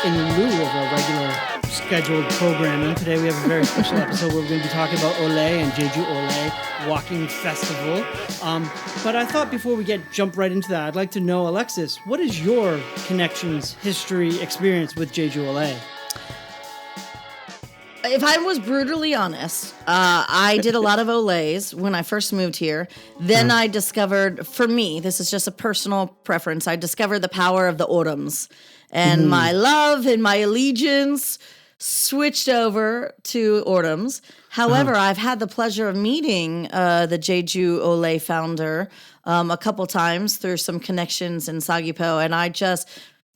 in lieu of our regular scheduled programming. Today we have a very special episode where we're going to be talking about Olle and Jeju Olle Walking Festival. But I thought before we jump right into that, I'd like to know, Alexis, what is your connections, history, experience with Jeju Olle? If I was brutally honest, I did a lot of Olles when I first moved here. Then I discovered, for me, this is just a personal preference, I discovered the power of the autumns. And my love and my allegiance switched over to autumns. However, I've had the pleasure of meeting the Jeju Olle founder a couple times through some connections in Sagipo. And I just,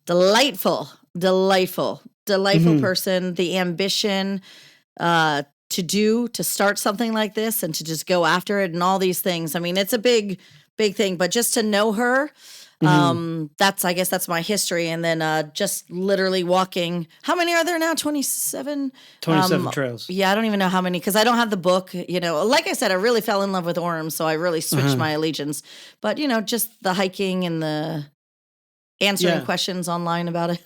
delightful person, the ambition to start something like this and to just go after it and all these things. I mean, it's a big thing, but just to know her, I guess that's my history. And then just literally walking, how many are there now? 27? 27 trails. Yeah, I don't even know how many, because I don't have the book. Like I said, I really fell in love with Orem, so I really switched my allegiance. But, just the hiking and the answering questions online about it.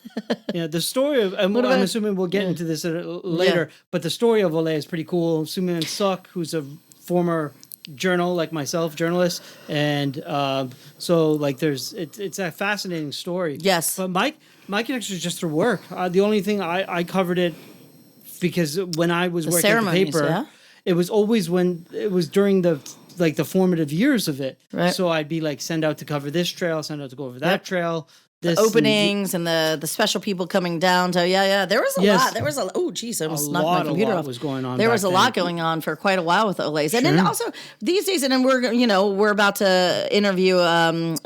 Yeah, the story of, I'm assuming we'll get into this later, but the story of Olle is pretty cool. Sumin Suk, who's a former journalist, and so like it's a fascinating story. Yes. But my connection is just through work. The only thing I covered it because when I was working at the paper, it was always when it was during the formative years of it. Right. So I'd be send out to cover this trail, send out to go over that trail. The openings and the special people coming down to there was a lot. There was I almost knocked my computer off. Was going on. There was a lot going on for quite a while with Olles, and then also these days. And then we're about to interview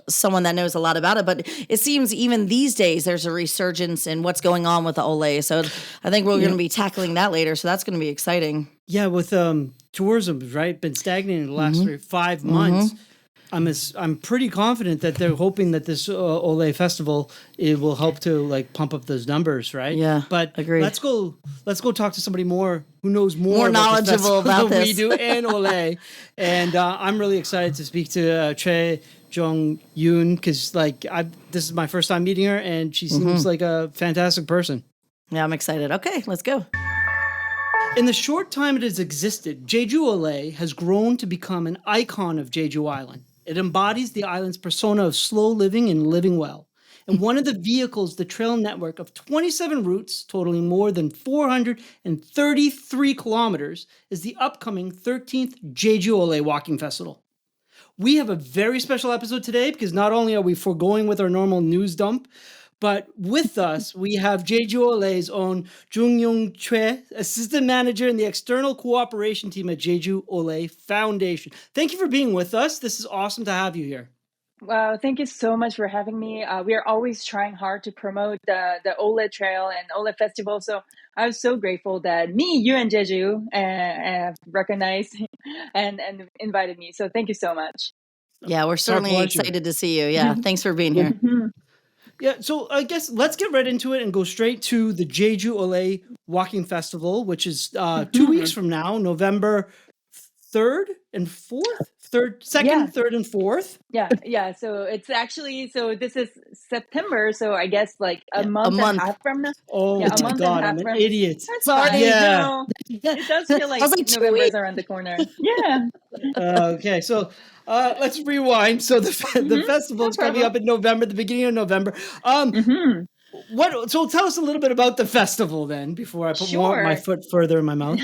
someone that knows a lot about it. But it seems even these days there's a resurgence in what's going on with the Olle. So I think we're going to be tackling that later. So that's going to be exciting. Yeah, with tourism, right, been stagnating the last 5 months. I'm pretty confident that they're hoping that this Olle festival will help to pump up those numbers, right? Yeah, but agreed. Let's go talk to somebody who knows more about knowledgeable about than this. we do and Olle. And I'm really excited to speak to Choi, Jung, Yoon, because this is my first time meeting her, and she seems like a fantastic person. Yeah, I'm excited. Okay, let's go. In the short time it has existed, Jeju Olle has grown to become an icon of Jeju Island. It embodies the island's persona of slow living and living well. And one of the vehicles, the trail network of 27 routes, totaling more than 433 kilometers, is the upcoming 13th Jeju Olle Walking Festival. We have a very special episode today because not only are we foregoing with our normal news dump, but with us, we have Jeju Olle's own Jung Choi, assistant manager in the external cooperation team at Jeju Olle Foundation. Thank you for being with us. This is awesome to have you here. Well, thank you so much for having me. We are always trying hard to promote the Olle Trail and Olle Festival. So I was so grateful that you and Jeju have recognized and invited me. So thank you so much. Yeah, we're certainly excited to see you. Yeah, thanks for being here. Yeah, so I guess let's get right into it and go straight to the Jeju Olle Walking Festival, which is 2 weeks from now, November 3rd and 4th? 2nd, 3rd, and 4th? Yeah. So it's actually, this is September, so I guess a month and a half from now. Oh my God, I'm an idiot. That's sorry. Yeah. It does feel like November is around the corner. Yeah. Okay, so let's rewind. So the festival is coming up in November, the beginning of November. So tell us a little bit about the festival then, before I put my foot further in my mouth.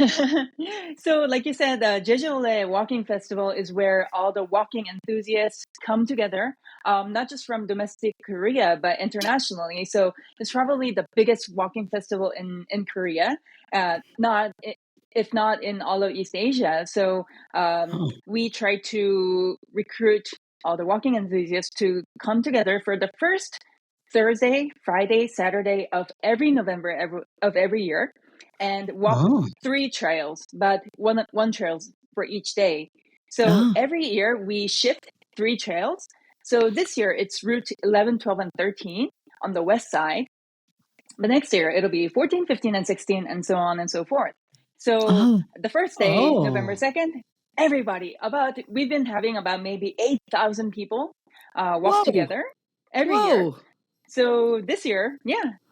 So like you said, Jeju Olle Walking Festival is where all the walking enthusiasts come together, not just from domestic Korea, but internationally. So it's probably the biggest walking festival in Korea, if not in all of East Asia. So we try to recruit all the walking enthusiasts to come together for the first Thursday, Friday, Saturday of every November of every year, and walk 3 trails, but one trails for each day. So every year we shift 3 trails. So this year it's route 11, 12, and 13 on the west side. But next year it'll be 14, 15, and 16, and so on and so forth. So the first day, November 2nd, we've been having about maybe 8,000 people walk together every year. So this year,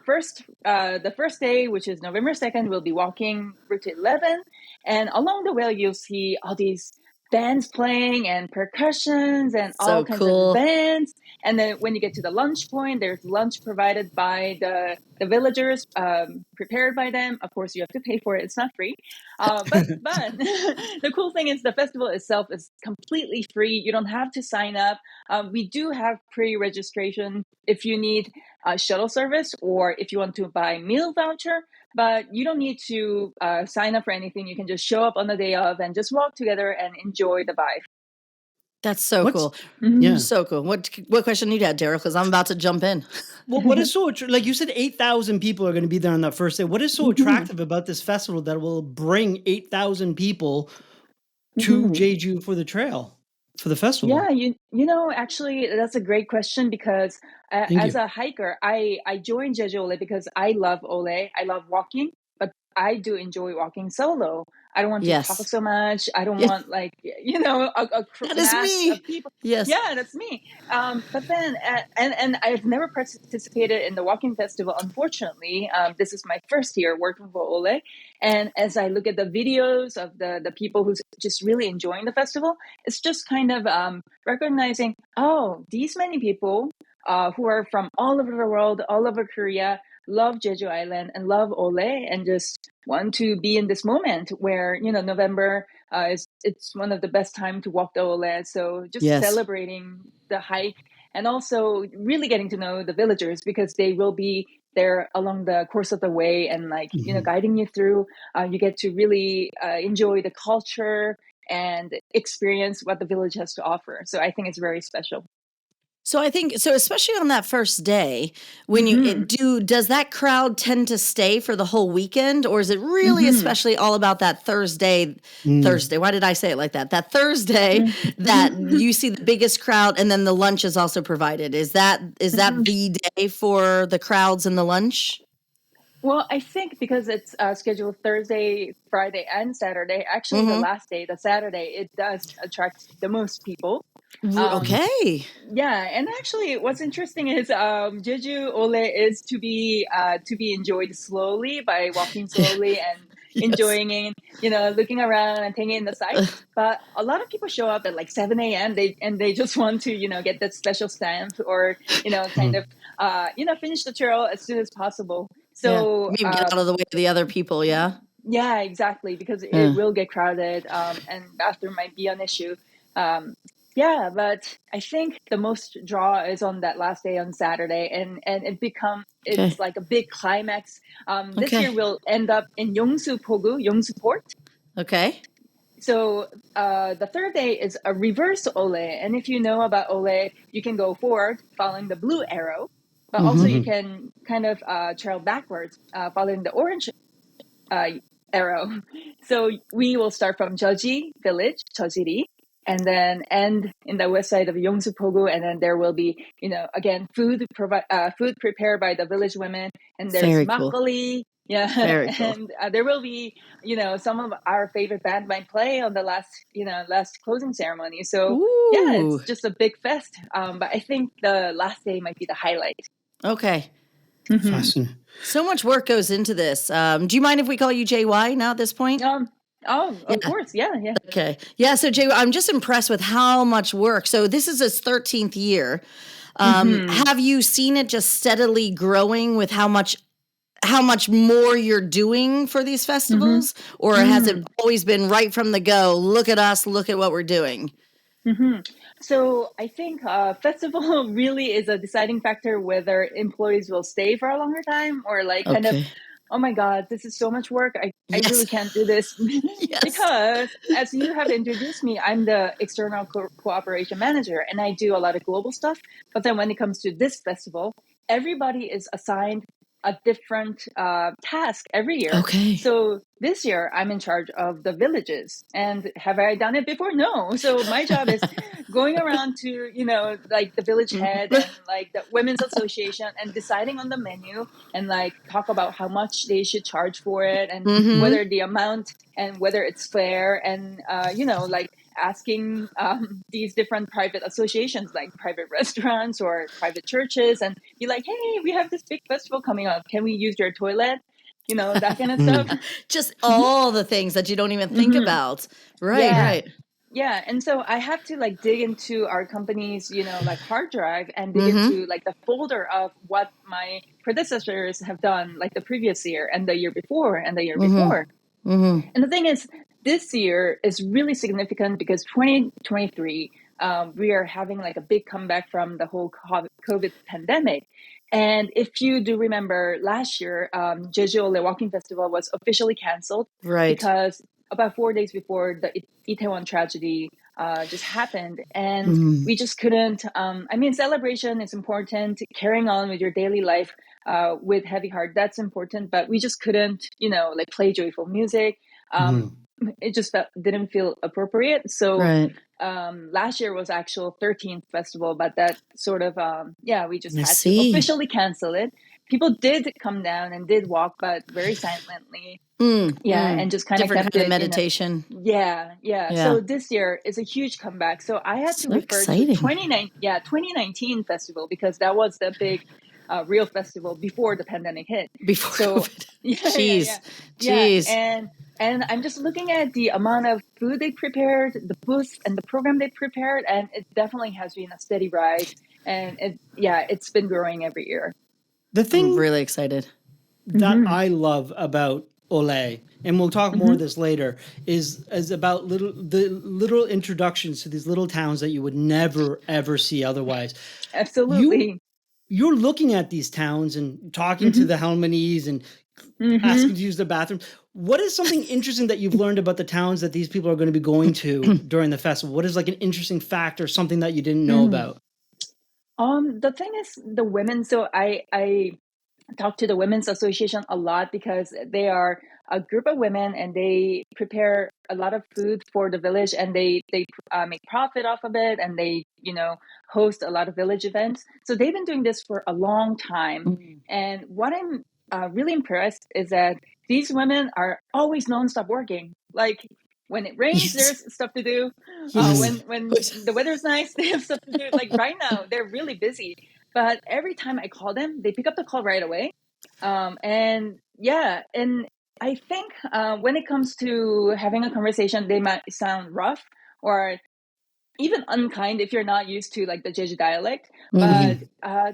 the first day, which is November 2nd, we'll be walking Route 11, and along the way you'll see all these bands playing and percussions and all So kinds of cool. events. And then when you get to the lunch point, there's lunch provided by the villagers, prepared by them. Of course, you have to pay for it; it's not free. But the cool thing is the festival itself is completely free. You don't have to sign up. We do have pre-registration if you need shuttle service or if you want to buy meal voucher, but you don't need to sign up for anything. You can just show up on the day of and just walk together and enjoy the vibe. That's so What's cool. yeah. So cool. What question you had, Daryl? Because I'm about to jump in. Well, what is so like you said, 8,000 people are going to be there on that first day. What is so attractive about this festival that will bring 8,000 people to Jeju for the trail, for the festival? Yeah, you know, actually, that's a great question because Thank as you. a hiker, I joined Jeju Ole because I love Ole. I love walking, but I do enjoy walking solo. I don't want to talk Yes. so much. I don't Yeah. want like a That is mass of me. people. Yes. Yeah, that's me. But then and I've never participated in the walking festival. Unfortunately, this is my first year working for Ole, and as I look at the videos of the people who's just really enjoying the festival, it's just kind of recognizing, oh, these many people who are from all over the world, all over Korea, love Jeju Island and love Ole, and just want to be in this moment where November is it's one of the best time to walk the Ole. So just Yes. celebrating the hike and also really getting to know the villagers because they will be there along the course of the way and guiding you through. You get to really enjoy the culture and experience what the village has to offer. So I think it's very special. So I think so, especially on that first day, when does that crowd tend to stay for the whole weekend, or is it really especially all about that Thursday? Thursday, why did I say it like that? That Thursday that you see the biggest crowd, and then the lunch is also provided. Is that the day for the crowds and the lunch? Well, I think because it's scheduled Thursday, Friday, and Saturday, actually the last day, the Saturday, it does attract the most people. Um, Okay. yeah, and actually, what's interesting is Jeju Ole is to be enjoyed slowly by walking slowly and Yes. enjoying it, looking around and taking in the sights. But a lot of people show up at like 7 a.m. They just want to get that special stamp or kind of finish the trail as soon as possible. Yeah. So Maybe get out of the way of the other people. Yeah. yeah, exactly, because it Yeah. will get crowded, and bathroom might be an issue. Um, yeah, but I think the most draw is on that last day on Saturday, and it's Okay. like a big climax. This year Okay. we'll end up in Yongsu Port. Okay. So the third day is a reverse Ole, and if you know about Ole, you can go forward following the blue arrow, but also you can kind of trail backwards following the orange uh, arrow. So we will start from Jeji village, Jeojiri, and then end in the west side of Yongsu-pogu, and then there will be, again, food prepared by the village women, and there's Very cool. makgeolli, yeah, Very cool. and there will be, some of our favorite band might play on the last closing ceremony. So yeah, it's Ooh. just a big fest. But I think the last day might be the highlight. Okay. Fascinating. So much work goes into this. Do you mind if we call you JY now at this point? Oh, Yeah. of course, yeah. Okay. Yeah. So Jay, I'm just impressed with how much work. So this is his 13th year. Have you seen it just steadily growing with how much more you're doing for these festivals, or has it always been right from the go? Look at us. Look at what we're doing. So I think festival really is a deciding factor whether employees will stay for a longer time or like kind of, Okay. oh my God, this is so much work. I Yes. really can't do this. Yes. Because as you have introduced me, I'm the external cooperation manager and I do a lot of global stuff. But then when it comes to this festival, everybody is assigned a different task every year. Okay. So this year I'm in charge of the villages. And have I done it before? No. So my job is going around to, like the village head and like the women's association and deciding on the menu and like talk about how much they should charge for it and whether the amount and whether it's fair and, like asking these different private associations, like private restaurants or private churches, and be like, hey, we have this big festival coming up. Can we use your toilet? That kind of stuff. Just all the things that you don't even think about. Right, Yeah. right. Yeah, and so I have to like dig into our company's, like hard drive and dig into like the folder of what my predecessors have done like the previous year and the year before and the year before. And the thing is, this year is really significant because 2023, we are having like a big comeback from the whole COVID pandemic. And if you do remember last year, Jeju Olle Walking Festival was officially canceled because about 4 days before the Itaewon tragedy just happened. And we just couldn't, celebration is important. Carrying on with your daily life with heavy heart, that's important. But we just couldn't, like play joyful music. It just didn't feel appropriate. So last year was actual 13th festival, but that sort of, we just had to officially cancel it. People did come down and did walk, but very silently. And just kind of kept it meditation. Yeah. So this year is a huge comeback. So I had to refer to 2019 festival because that was the big real festival before the pandemic hit. Before COVID. Jeez. And I'm just looking at the amount of food they prepared, the booths and the program they prepared, and it definitely has been a steady rise. And it's been growing every year. The thing I'm really excited that I love about Olle, and we'll talk more of this later, is about the little introductions to these little towns that you would never ever see otherwise. Absolutely. You're looking at these towns and talking to the Halmanese and asking to use the bathroom. What is something interesting that you've learned about the towns that these people are going to be going to during the festival? What is like an interesting fact or something that you didn't know about? The thing is the women. So I talk to the Women's Association a lot because they are a group of women and they prepare a lot of food for the village and they make profit off of it and they, host a lot of village events. So they've been doing this for a long time. And what I'm really impressed is that these women are always nonstop working. Like when it rains, there's stuff to do. When the weather's nice, they have stuff to do. Like right now, they're really busy. But every time I call them, they pick up the call right away. And I think when it comes to having a conversation, they might sound rough or even unkind if you're not used to like the Jeju dialect. But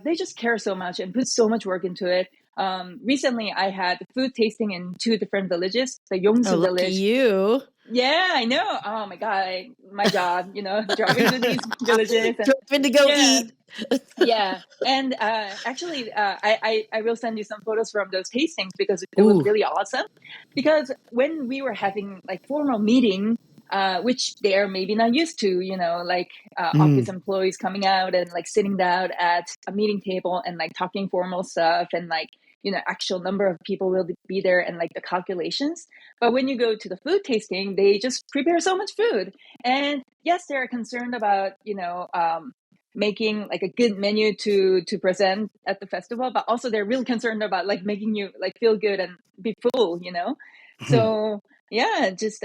they just care so much and put so much work into it. Recently, I had food tasting in 2 different villages, the Yongsu village. Lucky you. Yeah, I know. Oh my God, my job, driving to these villages. Driving to go eat. Yeah. And actually, I will send you some photos from those tastings because it was really awesome. Because when we were having like formal meeting, which they are maybe not used to, office employees coming out and like sitting down at a meeting table and like talking formal stuff and like, actual number of people will be there and like the calculations. But when you go to the food tasting, they just prepare so much food. And yes, they're concerned about, making like a good menu to present at the festival, but also they're really concerned about like making you like feel good and be full, So yeah, just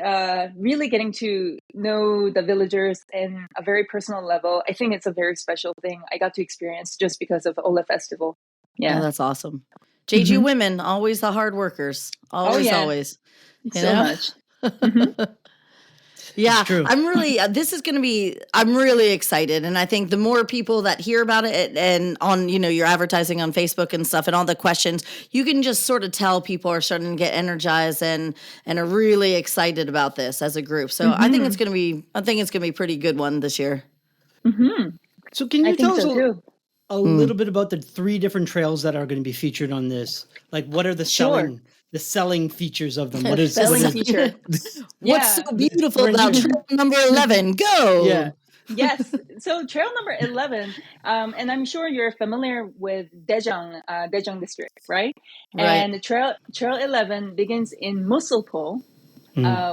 really getting to know the villagers in a very personal level. I think it's a very special thing I got to experience just because of Olle Festival. Yeah. Oh, that's awesome. Jeju women, always the hard workers. Always. So much. Yeah, I'm really, I'm really excited. And I think the more people that hear about it and on, your advertising on Facebook and stuff and all the questions, you can just sort of tell people are starting to get energized and are really excited about this as a group. So I think it's going to be a pretty good one this year. So can you tell us a little bit about the 3 different trails that are going to be featured on this? Like what are the selling features of them? What is selling feature? What's so beautiful about trail number 11? Go. Yeah. Yes. So trail number 11, and I'm sure you're familiar with Daejeong district, right? And trail 11 begins in Musulpo,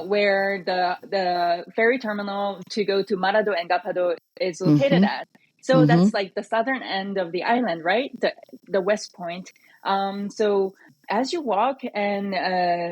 where the ferry terminal to go to Marado and Gapado is located at. So that's like the southern end of the island, right? The west point. So as you walk and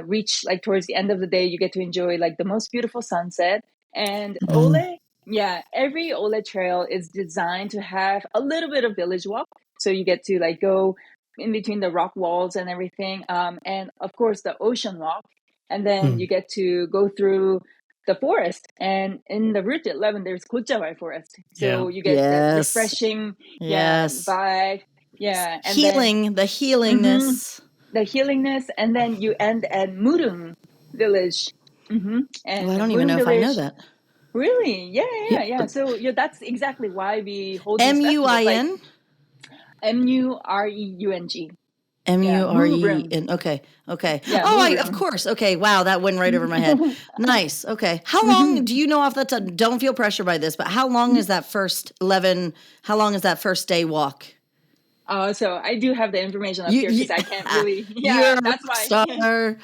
reach like towards the end of the day, you get to enjoy like the most beautiful sunset. And Ole, yeah, every Ole trail is designed to have a little bit of village walk. So you get to like go in between the rock walls and everything. And of course, the ocean walk. And then you get to go through the forest. And in the Route 11, there's Coote forest. So you get that Yes. refreshing, Yes. vibe. Yeah. And Healing, the healingness. the healingness. And then you end at Murung village. And Oh, I don't even Murung know if I know village. that. Really? Yeah. So that's exactly why we hold these festivals. Like MUIN? Mureung. Yeah, MUREN. Okay. Yeah, Oh, of Murung. course. Okay. Wow, that went right over my head. Nice. Okay. How long do you know off the top? Don't feel pressure by this, but how long is that first 11? How long is that first day walk? So I do have the information up here because I can't really. You're Yeah, a that's rock why. star.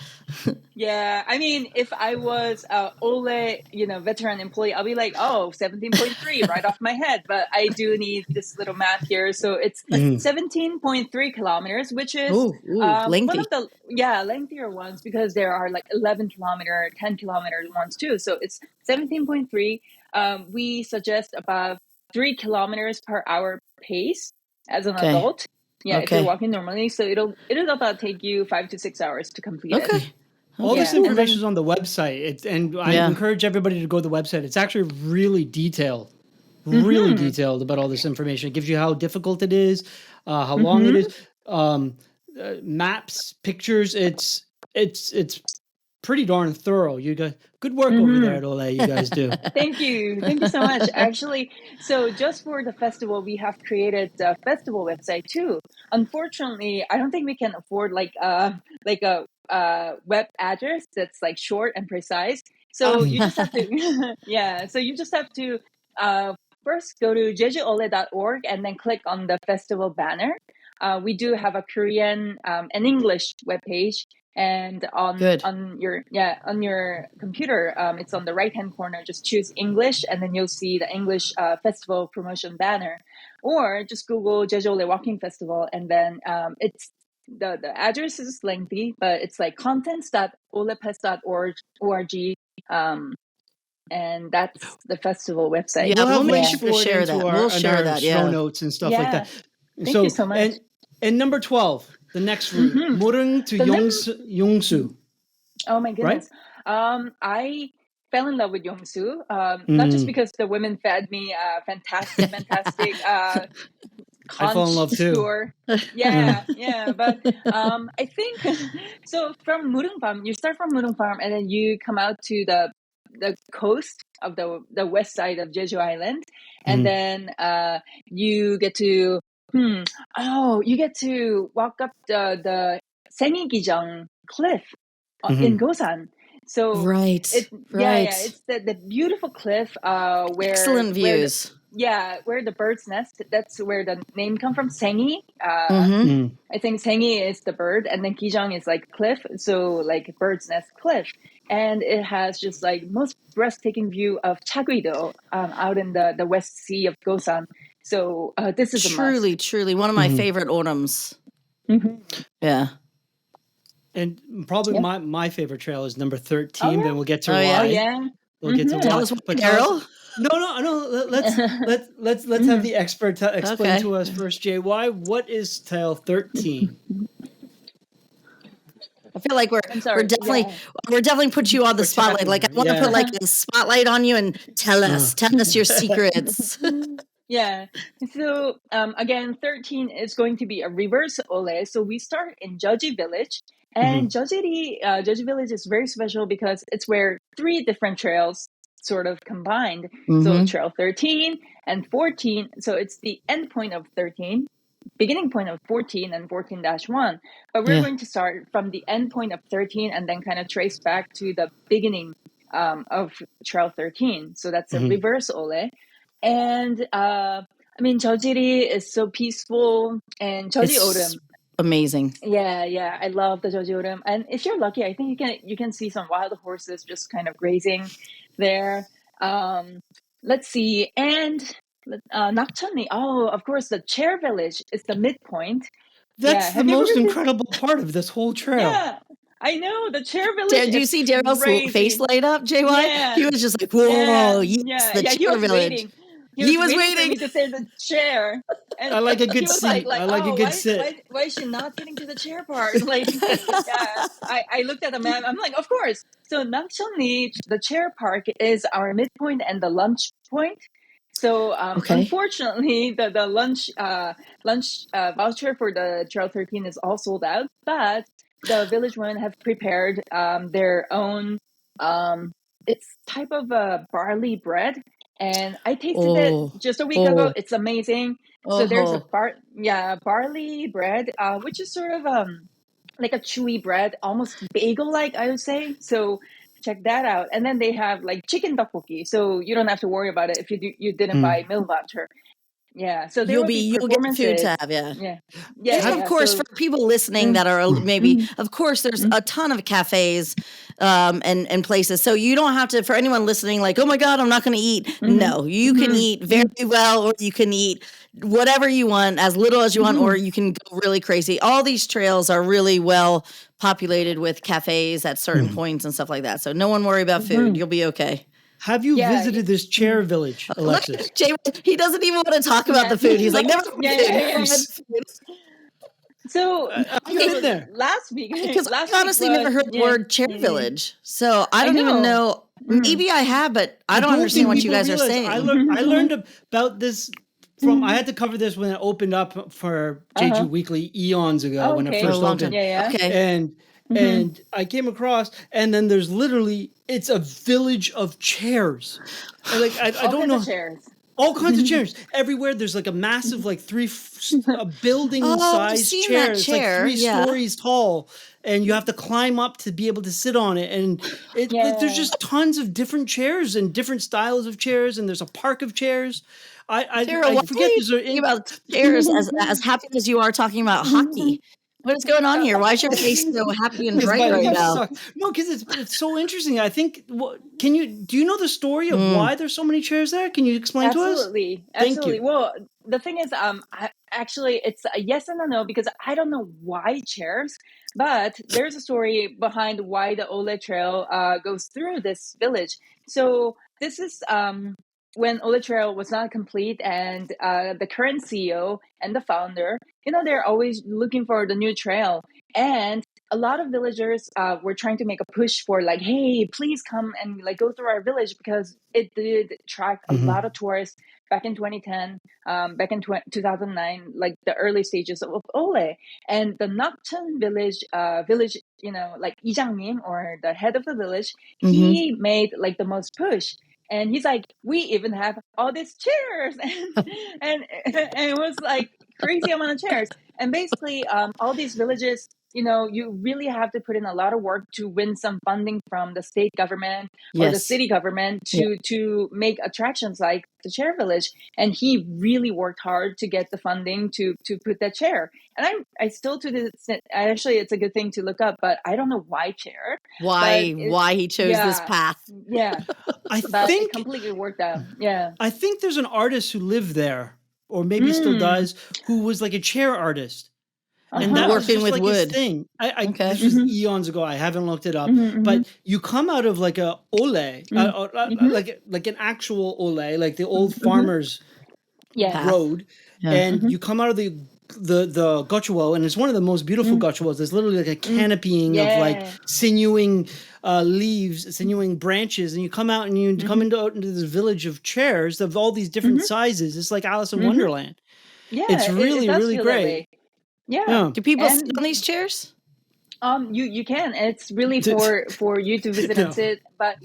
Yeah, I mean, if I was Ole, veteran employee, I'll be like, 17.3 right off my head. But I do need this little math here. So it's 17.3 kilometers, which is one Lengthy. of the lengthier ones because there are like 11-kilometer, 10-kilometer ones too. So it's 17.3. We suggest about 3 kilometers per hour pace as an adult. Yeah, if you're walking normally, so it'll about take you 5 to 6 hours to complete it. All this information is on the website, and I encourage everybody to go to the website. It's actually really detailed, about all this information. It gives you how difficult it is, how long it is, maps, pictures. It's pretty darn thorough. You got good work over there at Ole. You guys do. Thank you so much. Actually, so just for the festival, we have created the festival website too. Unfortunately, I don't think we can afford like a web address that's like short and precise. So you just have to So you just have to first go to jejuolle.org and then click on the festival banner. We do have a Korean and English webpage. And on your computer, it's on the right hand corner. Just choose English, and then you'll see the English festival promotion banner. Or just Google Jeju Olle Walking Festival, and then it's the address is lengthy, but it's like contents.ollepest.org. And that's the festival website. We'll make sure to share that. We'll share that. Show notes and stuff like that. Thank you so much. And number 12, the next route, Murung to Yongsu. Oh my goodness! Right? I fell in love with Yongsu, not just because the women fed me fantastic I fall in love too. Yeah. But I think so. From Murung Farm, you start from Murung Farm, and then you come out to the coast of the west side of Jeju Island, and then you get to you get to walk up the Sengi cliff in Gosan. So it's the beautiful cliff where excellent views. Where the bird's nest. That's where the name come from. Sengi. I think Sengi is the bird, and then Gijang is like cliff. So like bird's nest cliff, and it has just like most breathtaking view of Chagui-do out in the West Sea of Gosan. So this is truly one of my favorite autumns. Yeah. And probably my favorite trail is number 13, but we'll get to why. We'll get to tell why. us what, but Daryl. No. Let's have the expert explain to us first, Jay. What is trail 13? I feel like we're definitely put you on the spotlight. Like I want to put like a spotlight on you and tell us your secrets. Yeah. So again, 13 is going to be a reverse Ole. So we start in Jeju Village. And Jeju Village is very special because it's where 3 different trails sort of combined. So trail 13 and 14. So it's the end point of 13, beginning point of 14 and 14-1. But we're going to start from the end point of 13 and then kind of trace back to the beginning of trail 13. So that's a reverse Ole. And I mean, Jeju is so peaceful, and Jeju Autumn. Amazing. Yeah. I love the Jeju Autumn. And if you're lucky, I think you can see some wild horses just kind of grazing there. Let's see. And Nakchonli. Oh, of course, the Chair Village is the midpoint. That's the most incredible part of this whole trail. Yeah. I know the chair village Do you is see Daryl's crazy. face light up, JY? Yeah, He was just like, whoa, yes, yeah, the yeah. He chair was village. waiting. He was for waiting. me to sit in the chair, and I like a he good was seat. I like a oh, good sit. why is she not getting to the chair part? Like, yeah. I looked at the map. I'm like, of course. So Nakcheonli, the chair park is our midpoint and the lunch point. So Okay. unfortunately, the lunch voucher for the Trail 13 is all sold out. But the Village One have prepared their own. It's type of a barley bread, and I tasted it Oh, just a week ago. oh, It's amazing. So there's a oh. barley bread, which is sort of like a chewy bread, almost bagel like, I would say. So check that out. And then they have like chicken tteokbokki, so you don't have to worry about it if you didn't buy meal voucher. Yeah. So there will be You'll get food performances. to have, yeah. Yeah. And of course, So for people listening that are maybe, of course, there's a ton of cafes and places. So you don't have to, for anyone listening, like, oh my God, I'm not going to eat. No, you can eat very well, or you can eat whatever you want, as little as you want, or you can go really crazy. All these trails are really well populated with cafes at certain points and stuff like that. So no one worry about food. You'll be okay. Have you Yeah, visited this chair village, Look Alexis? at Jay. He doesn't even want to talk about the food. He's like, never mind Yeah, food. yeah, Never yeah. mind food. So I've been there. last week, Because last I week honestly was never heard the word chair village. So I don't even know. Maybe I have, but I don't understand what you guys are saying. I learned about this from. I had to cover this when it opened up for Jeju Weekly eons ago when it Okay. first long time. opened. Yeah, yeah. Okay. And I came across, and then there's literally it's a village of chairs. And like I All don't kinds know. of chairs. All kinds of chairs everywhere. There's like a massive, like a building Oh, I've size seen chair. that It's like chair. 3 Yeah. stories tall, and you have to climb up to be able to sit on it. And like, there's just tons of different chairs and different styles of chairs, and there's a park of chairs. Daryl, I why forget. are you Is there talking about chairs as happy as you are talking about hockey? What is going on here? Why is your face so happy and because bright my right leaves now? suck. No, because it's so interesting. I think. Do you know the story of why there's so many chairs there? Can you explain to us? Absolutely. Thank you. Well, the thing is, actually, it's a yes and a no, because I don't know why chairs, but there's a story behind why the Ole Trail goes through this village. So this is when Ole Trail was not complete, and the current CEO and the founder, they're always looking for the new trail, and a lot of villagers were trying to make a push for, like, hey, please come and like go through our village, because it did attract a lot of tourists back in 2010, back in 2009, like the early stages of Ole. And the Nakcheon village, like Ijangnim, or the head of the village, he made like the most push. And he's like, we even have all these chairs, and it was like crazy amount of chairs. And basically, all these villages, you really have to put in a lot of work to win some funding from the state government or the Yes. city government to make attractions like the chair village. And he really worked hard to get the funding to put that chair. And I still to this, actually, it's a good thing to look up, but I don't know why chair. Why he chose this path. Yeah. But it completely worked out. Yeah. I think there's an artist who lived there, or maybe still does, who was like a chair artist. And that was Working just with like wood. his thing. Okay. This was eons ago. I haven't looked it up. But you come out of like a ole, like an actual ole, like the old farmers Yeah. road, Yeah. and you come out of the gochuo, and it's one of the most beautiful gochuos. There's literally like a canopying of like sinewing leaves, sinewing branches, and you come out and you come into this village of chairs of all these different sizes. It's like Alice in Wonderland. Yeah. It's really, it does really feel that great. way. Yeah. Yeah. Do people And- sit on these chairs? You can. It's really for you to visit and sit, but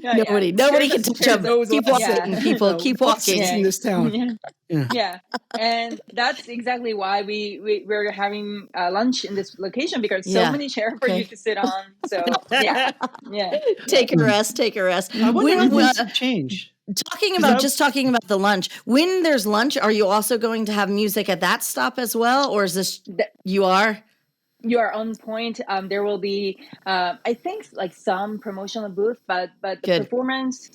Nobody can touch them. Keep walking, people. Keep walking. in this town. Yeah. And that's exactly why we're having lunch in this location, because so many chairs for you to sit on. So yeah. Take a rest. I wonder how things have changed. Talking about the lunch. When there's lunch, are you also going to have music at that stop as well, or is this you are? You are on point. There will be, I think, like some promotional booth, but the performance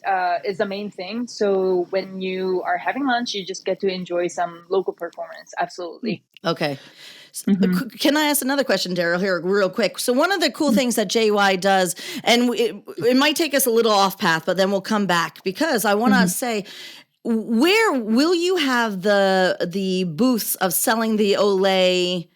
is the main thing. So when you are having lunch, you just get to enjoy some local performance. Absolutely. Okay. Mhm. Can I ask another question, Daryl, here real quick? So one of the cool things that JY does, and it might take us a little off path, but then we'll come back because I want to say, where will you have the booths of selling the Olay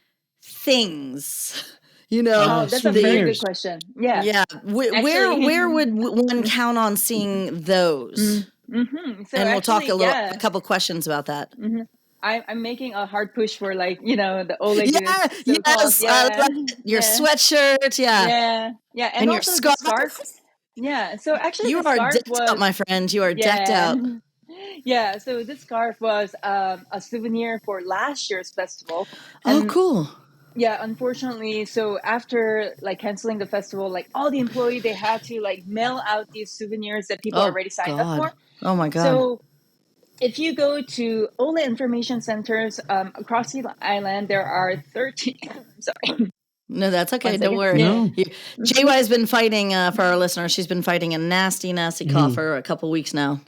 things? You know, Oh, that's a very good Souvenirs. question. Yeah. yeah. Actually, Where would one count on seeing those? So And we'll talk actually, a couple questions about that. hmm I'm making a hard push for like, the Ole goods, Yeah, so-called. yes, I Yeah. love it. Your Yeah. sweatshirt, yeah, Yeah. Yeah. And and your also the scarf. scarf. Yeah. So actually You the are scarf decked out, was, my friend. You are decked yeah. out. Yeah. So this scarf was a souvenir for last year's festival. Oh, And cool. yeah, unfortunately, so after like canceling the festival, like all the employees, they had to like mail out these souvenirs that people Oh already signed up God. for. Oh my God. So if you go to Ole information centers across the island, there are 13. Sorry, No, that's one okay. Don't second. worry. Yeah. No. JY has been fighting for our listeners. She's been fighting a nasty, nasty cough Mhm. for a couple weeks now.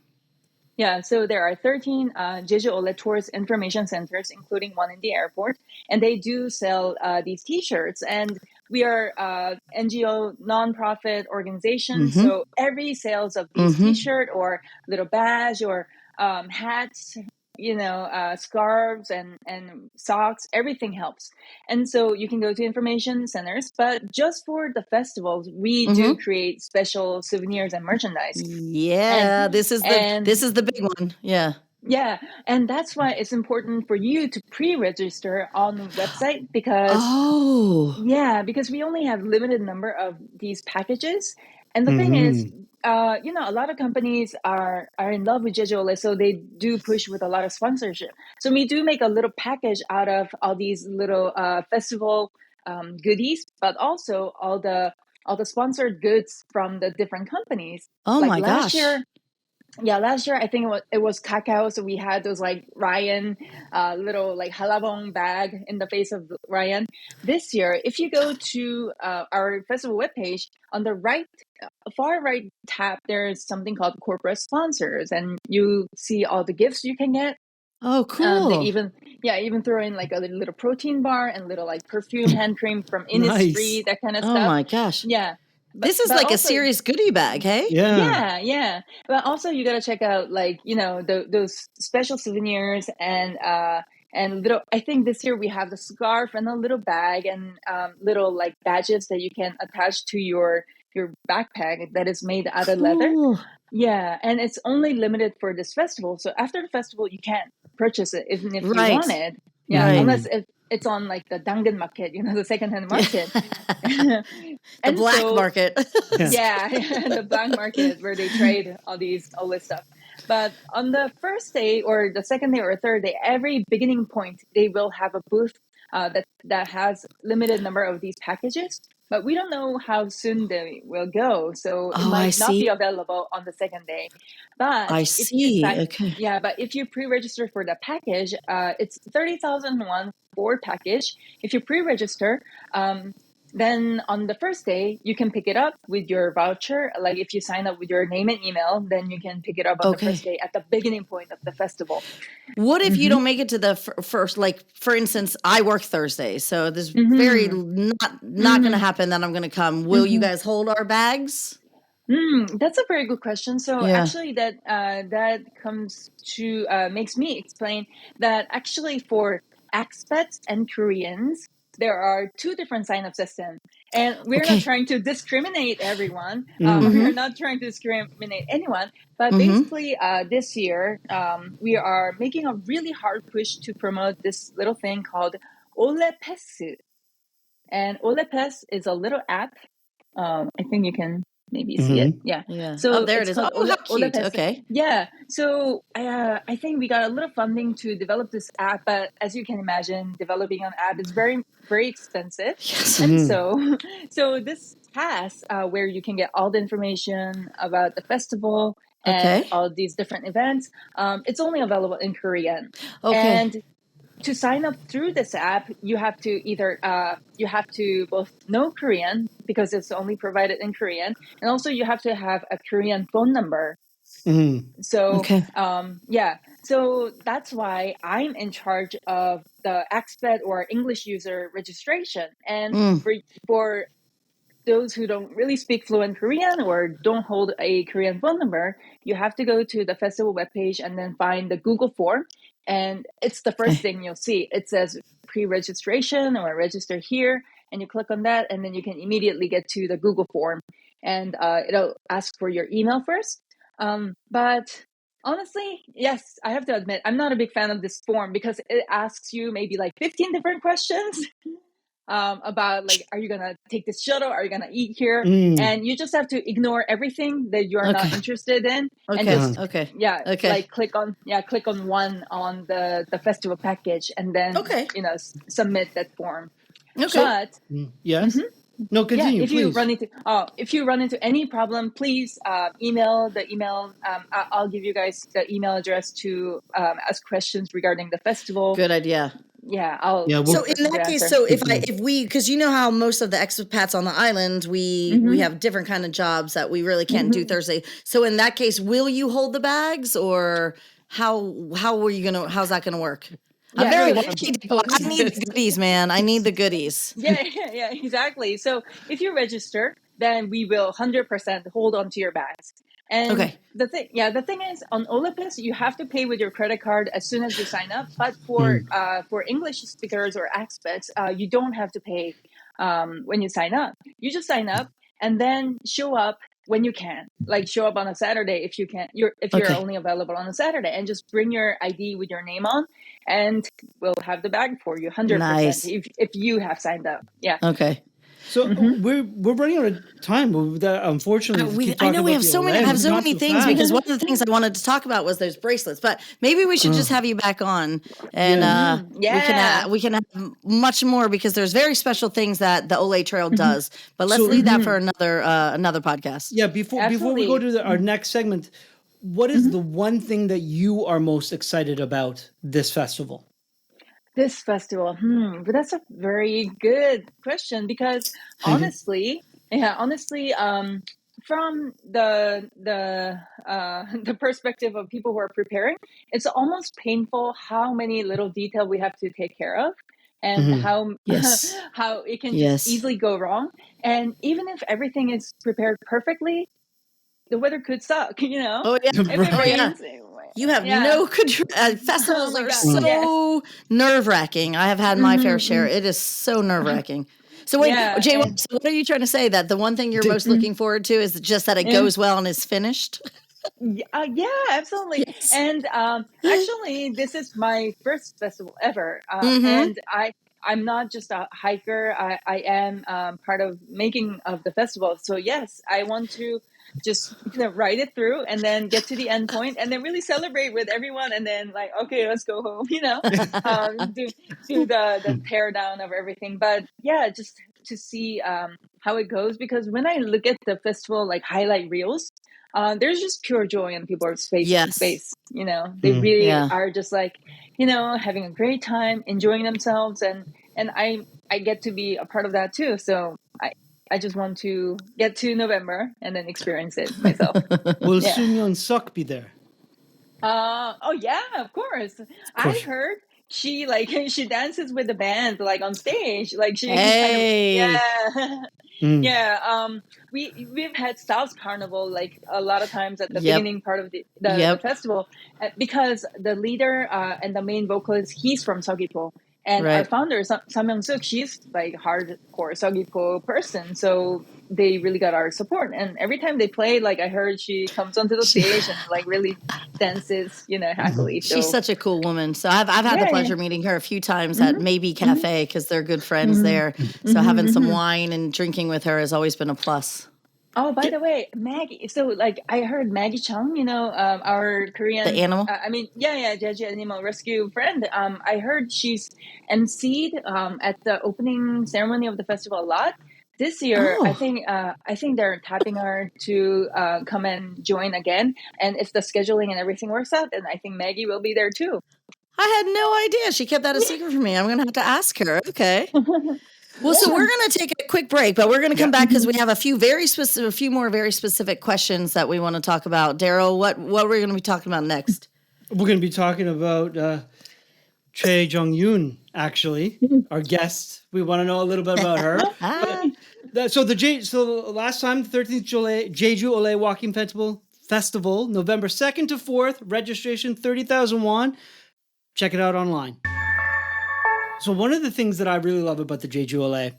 Yeah, so there are 13 Jeju Olle tourist information centers, including one in the airport, and they do sell these T-shirts. And we are NGO nonprofit organization, Mm-hmm. so every sales of these Mm-hmm. T-shirt or little badge or hats, scarves and socks, everything helps. And so you can go to information centers, but just for the festivals, we do Mm-hmm. create special souvenirs and merchandise. And Yeah, this is and the big one. Yeah. yeah, and that's why it's important for you to pre-register on the website because Oh. because we only have limited number of these packages. And the thing is, Mhm. a lot of companies are in love with Jeju Ole, so they do push with a lot of sponsorship. So we do make a little package out of all these little festival goodies, but also all the sponsored goods from the different companies. Oh Like my gosh. last year I think it was cacao, so we had those like Ryan little like halabong bag in the face of Ryan. This year, if you go to our festival webpage, on the right, far right tab, there's something called corporate sponsors, and you see all the gifts you can get. Oh, They cool. even throw in like a little protein bar and little like perfume hand cream from Nice. Innisfree, that kind of Oh stuff. my gosh. Yeah, but This is but like a also serious goodie bag, hey? Yeah. yeah. But also you gotta check out like those special souvenirs and little. I think this year we have the scarf and a little bag and little like badges that you can attach to your backpack that is made out of leather. Cool. Yeah, and it's only limited for this festival. So after the festival, you can't purchase it even if you Right. wanted. Yeah, Right. unless Mhm. if it's on like the Dangan market, the secondhand Yeah. market. The And black so market. Yeah. yeah, the black market where they trade all this stuff. But on the first day or the second day or third day, every beginning point they will have a booth that has limited number of these packages. But we don't know how soon they will go, so it Oh, I might not see. be available on the second day. But I if you see. sign, Okay. yeah, but if you pre-register for the package, it's 30,000 won for package. If you pre-register, then on the first day, you can pick it up with your voucher. Like if you sign up with your name and email, then you can pick it up on the first Okay. day at the beginning point of the festival. What if you Mm-hmm. don't make it to the first? Like, for instance, I work Thursday, so there's very Mm-hmm. not going to happen that I'm going to come. Will you Mm-hmm. guys hold our bags? That's a very good question. So Yeah. actually, that comes to makes me explain that actually for expats and Koreans, there are two different sign-up systems, and we're not Okay. trying to discriminate everyone. Mm. We are Mm-hmm. not trying to discriminate anyone, but Mm-hmm. basically, this year we are making a really hard push to promote this little thing called Ole Pass. And Ole Pass is a little app. I think you can maybe see it. Mhm. Yeah. Yeah. Oh, So there it it's is. called Oh, how Ole cute. Pass. Okay. Yeah. So I think we got a little funding to develop this app, but as you can imagine, developing an app is very, very expensive. Yes. And Mhm. so this pass where you can get all the information about the festival and Okay. all these different events, it's only available in Korean. Okay. And to sign up through this app, you have to either you have to both know Korean because it's only provided in Korean, and also you have to have a Korean phone number. Mhm. So Okay. yeah, So that's why I'm in charge of the expat or English user registration. And Mm, for those who don't really speak fluent Korean or don't hold a Korean phone number, you have to go to the festival webpage and then find the Google form. And it's the first okay. thing you'll see. It says pre-registration or register here. And you click on that, and then you can immediately get to the Google form. And it'll ask for your email first. But honestly, yes, I have to admit, I'm not a big fan of this form because it asks you maybe like 15 different questions about like, are you gonna take this shuttle? Are you gonna eat here? Mm. And you just have to ignore everything that you are not Okay. interested in, and Okay. just Okay. like Okay. click on one on the festival package, and then Okay. submit that form. Okay. But Yes. No, yeah, continue, please. if you run into any problem, please email the email. I'll give you guys the email address to ask questions regarding the festival. Good idea. Yeah, I'll Yeah, be the So we'll. in person to that case, answer. so if we, because you know how most of the expats on the island, we Mm-hmm. have different kind of jobs that we really can't do Mm-hmm. Thursday. So in that case, will you hold the bags, or how were you gonna? How's that gonna work? I'm Yeah, very so Good. if worried. I need the goodies, man. I need the goodies. yeah, exactly. So if you register, then we will 100% hold on to your bags. And Okay. the thing is, on Olympus, you have to pay with your credit card as soon as you sign up. But Mm. for English speakers or expats, you don't have to pay when you sign up. You just sign up and then show up when you can. Like show up on a Saturday if you can. If you're Okay. only available on a Saturday, and just bring your ID with your name on, and we'll have the bag for you 100% Nice. if you have signed up. Yeah. Okay. So Mm-hmm. we're running out of time. That unfortunately to keep I talking know we about have the so many. I Olay, have we've so gone many too things because fast. one of the things I wanted to talk about was those bracelets. But maybe we should just have you back on, and Yeah. Yeah. we can have much more because there's very special things that the Olay Trail Mm-hmm. does. But let's So leave that for another podcast. yeah, before we go Absolutely. to our next segment, what is Mm-hmm. the one thing that you are most excited about this festival? This festival, but that's a very good question because honestly, from the perspective of people who are preparing, it's almost painful how many little detail we have to take care of, and Mhm. how Yes. how it can just Yes. easily go wrong. And even if everything is prepared perfectly, the weather could suck. Oh yeah. If it Oh Right. yeah. rains, You have yeah. no control. Oh Festivals my are God, yes. so nerve wracking. I have had my fair share. Mm-hmm. It is so nerve wracking. So wait, Yeah, Jay, and so what are you trying to say? That the one thing you're most mm, looking forward to is just that it yeah, goes well and is finished? yeah, absolutely. Yes. And actually, this is my first festival ever, Mm-hmm. and I'm not just a hiker. I am part of making of the festival. So yes, I want to just ride it through and then get to the end point and then really celebrate with everyone and then like, okay, let's go home. Do the tear down of everything. But yeah, just to see how it goes, because when I look at the festival like highlight reels, there's just pure joy on people's Yes. face. They Mm. really Yeah. are just like, having a great time, enjoying themselves, and I get to be a part of that too. So I just want to get to November and then experience it myself. Will Yeah. Sun Yeon Suk be there? Oh yeah, of course. Of I course. heard she like she dances with the band like on stage. Like she kind of Hey. yeah. Mm. Yeah, we've had South Carnival like a lot of times at the Yep. beginning part of the Yep. festival, because the leader and the main vocalist, he's from Seogwipo, and our Right. founder Sam Young Suk, she's like hardcore Seogwipo person, so they really got our support. And every time they play, like I heard she comes onto the stage and like really dances, happily. She's So such a cool woman. So I've had the yeah, yeah. pleasure of meeting her a few times at Mm-hmm, Maybe mm-hmm, Cafe because they're good friends mm-hmm, there. So having mm-hmm, some mm-hmm. wine and drinking with her has always been a plus. Oh, by the way, Maggie. So, like, I heard Maggie Chung, our The Korean, animal. yeah, Jeju Animal Rescue friend. I heard she's emceed at the opening ceremony of the festival a lot. This year, Oh, I think they're tapping her to come and join again. And if the scheduling and everything works out, then I think Maggie will be there too. I had no idea. She kept that a secret from me. I'm gonna have to ask her. Okay. Well, so Yeah. we're going to take a quick break, but we're going to come Yeah. back because we have a few more very specific questions that we want to talk about. Daryl, what we're going to be talking about next? We're going to be talking about Choi Yoon, actually, our guest. We want to know a little bit about her. Ah, So last time, the 13th July, Jeju Olle Walking Festival, November 2nd to 4th, registration 30,000 won. Check it out online. So one of the things that I really love about the Jeju Olle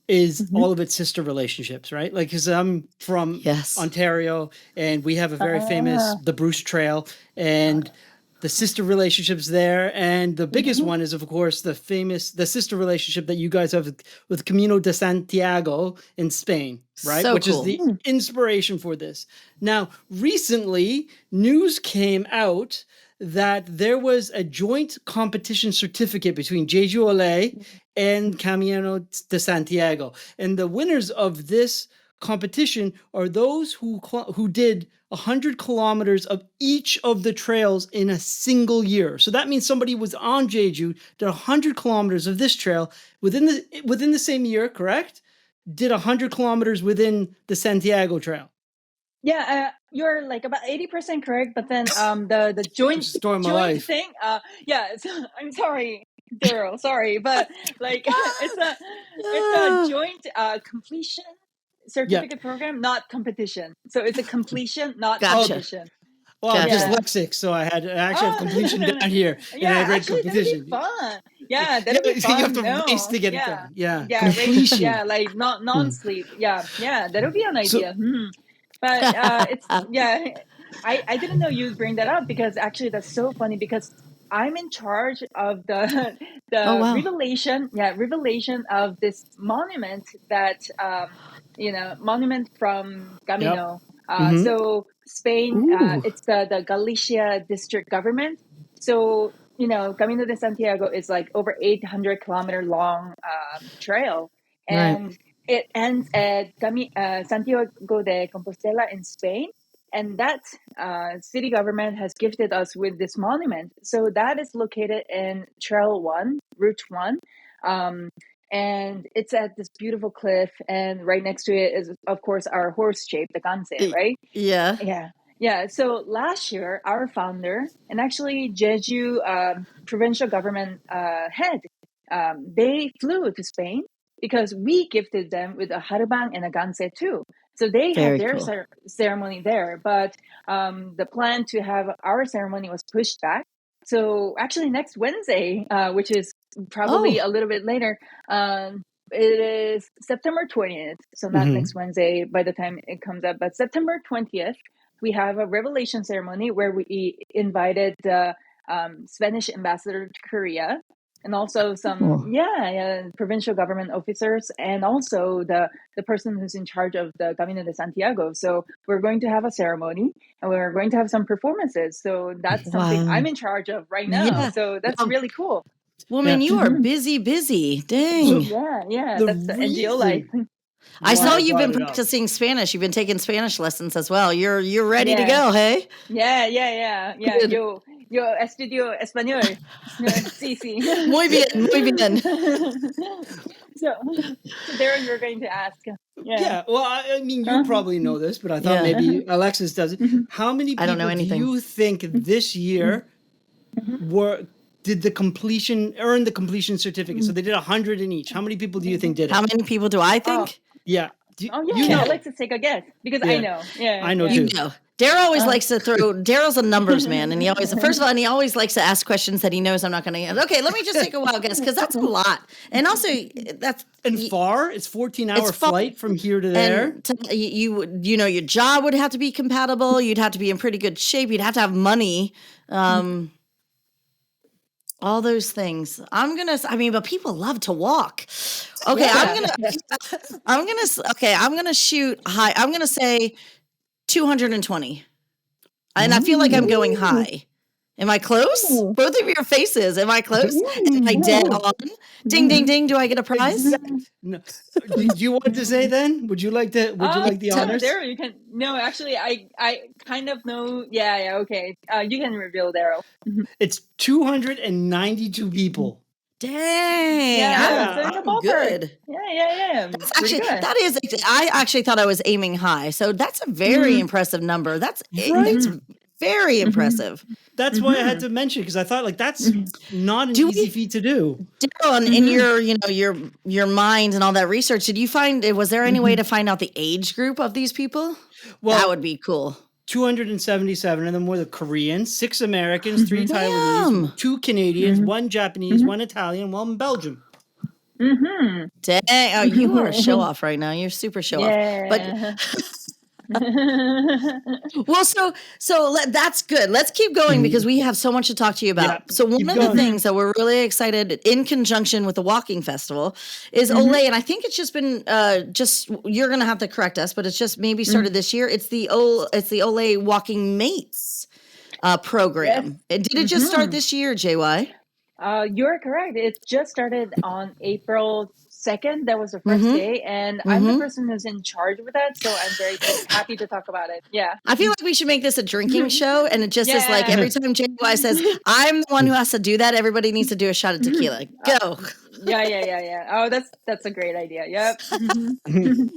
is all of its sister relationships, right? Like, because I'm from yes. Ontario, and we have a very famous the Bruce Trail, and the sister relationships there, and the biggest one is, of course, the sister relationship that you guys have with Camino de Santiago in Spain, right? So Which cool. is the inspiration for this. Now, recently, news came out that there was a joint competition certificate between Jeju Olle and Camino de Santiago, and the winners of this competition are those who did 100 kilometers of each of the trails in a single year. So that means somebody was on Jeju, did 100 kilometers of this trail within the same year, correct? Did 100 kilometers within the Santiago Trail. Yeah, you're like about 80% correct, but then the joint Story of my life. thing, I'm sorry, Daryl, sorry, but like it's a joint completion certificate program, not competition. So it's a completion, not Gotcha. competition. Well, I'm Gotcha. dyslexic, so I had to actually have completion down here, and I read actually, competition. that'd be fun. Yeah, that'd be fun. You have to race to get it done. Yeah, race, completion. yeah, like not non-sleep. Yeah, that would be an idea. But it's I didn't know you'd bring that up, because actually that's so funny, because I'm in charge of the revelation of this monument that monument from Camino. So Spain, it's the Galicia district government. So Camino de Santiago is like over 800-kilometer long trail, and it ends at Santiago de Compostela in Spain. And that city government has gifted us with this monument. So that is located in Trail 1, Route 1. And it's at this beautiful cliff. And right next to it is, of course, our horse shape, the Ganse, right? Yeah. Yeah. So last year, our founder and actually Jeju provincial government head, they flew to Spain because we gifted them with a harubang and a ganse too. So they had their ceremony there, but the plan to have our ceremony was pushed back. So actually next Wednesday, which is probably a little bit later, it is September 20th. So not next Wednesday by the time it comes up, but September 20th, we have a revelation ceremony where we invited the Spanish ambassador to Korea, and also some provincial government officers, and also the person who's in charge of the Camino de Santiago. So we're going to have a ceremony, and we're going to have some performances. So that's something I'm in charge of right now. Yeah. So that's really cool. Woman, you are busy. Dang. So, that's the NGO life. I saw you've been practicing Spanish. You've been taking Spanish lessons as well. You're ready to go, hey? Yeah. Yo estudio español. Sí. Muy bien. So Darryl, you're going to ask. Yeah. Well, I mean, you probably know this, but I thought maybe Alexis does it. How many people do you think this year did the earn the completion certificate? So they did 100 in each. How many people do you think did it? How many people do I think? Yeah. You know. Alexis, take a guess, because I know. Yeah, I know too. You know. Daryl always likes to throw. Daryl's a numbers man, and he always likes to ask questions that he knows I'm not going to answer. Okay, let me just take a wild guess, because that's a lot, and also that's far. It's 14-hour flight from here to there. And your job would have to be compatible. You'd have to be in pretty good shape. You'd have to have money. All those things. But people love to walk. Okay, I'm gonna shoot high. I'm gonna say 220. And I feel like I'm going high. Am I close? Both of your faces. Am I close? Am I dead on? Ding, ding, ding. Do I get a prize? No. Do you want to say then? Would you like the honors? Daryl, you can. No, actually, I kind of know. Yeah. Okay. You can reveal, Daryl. It's 292 people. Dang. I'm good. Yeah. I actually thought I was aiming high. So that's a very impressive number. It's Very impressive. That's why I had to mention, because I thought like that's not an Do easy we- feat to do. Daryl, in your, your mind and all that research, did you find, was there any way to find out the age group of these people? Well, That would be cool. 277 of them were the Koreans, 6 Americans, 3 Damn. Taiwanese, 2 Canadians, 1 Japanese, 1 Italian, 1 Belgium. Dang, oh, you are a show off right now. You're super show off. But Yeah. well, that's good. Let's keep going because we have so much to talk to you about. Yeah, So one keep of the going. things that we're really excited in conjunction with the walking festival is Olé, and I think it's just been you're gonna have to correct us, but it's just maybe started this year. It's the Olé Walking Mates program. Did it just start this year, JY? You're correct. It just started on April 2nd. That was the first day, and I'm the person who's in charge with that, so I'm very happy to talk about it. Yeah. I feel like we should make this a drinking show, and it just is like Yeah. every time JY says, I'm the one who has to do that, everybody needs to do a shot of tequila. Go. Yeah. Oh, that's a great idea. Yep.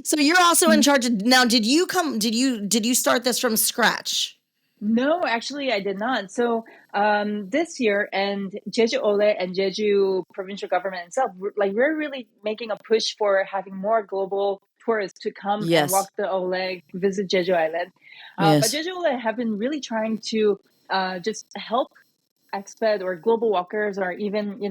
So you're also in charge of, now did you start this from scratch? No, actually, I did not. So this year, and Jeju Olle and Jeju provincial government itself, we're really making a push for having more global tourists to come and walk the Olle, visit Jeju Island. But Jeju Olle have been really trying to just help expat or global walkers, or even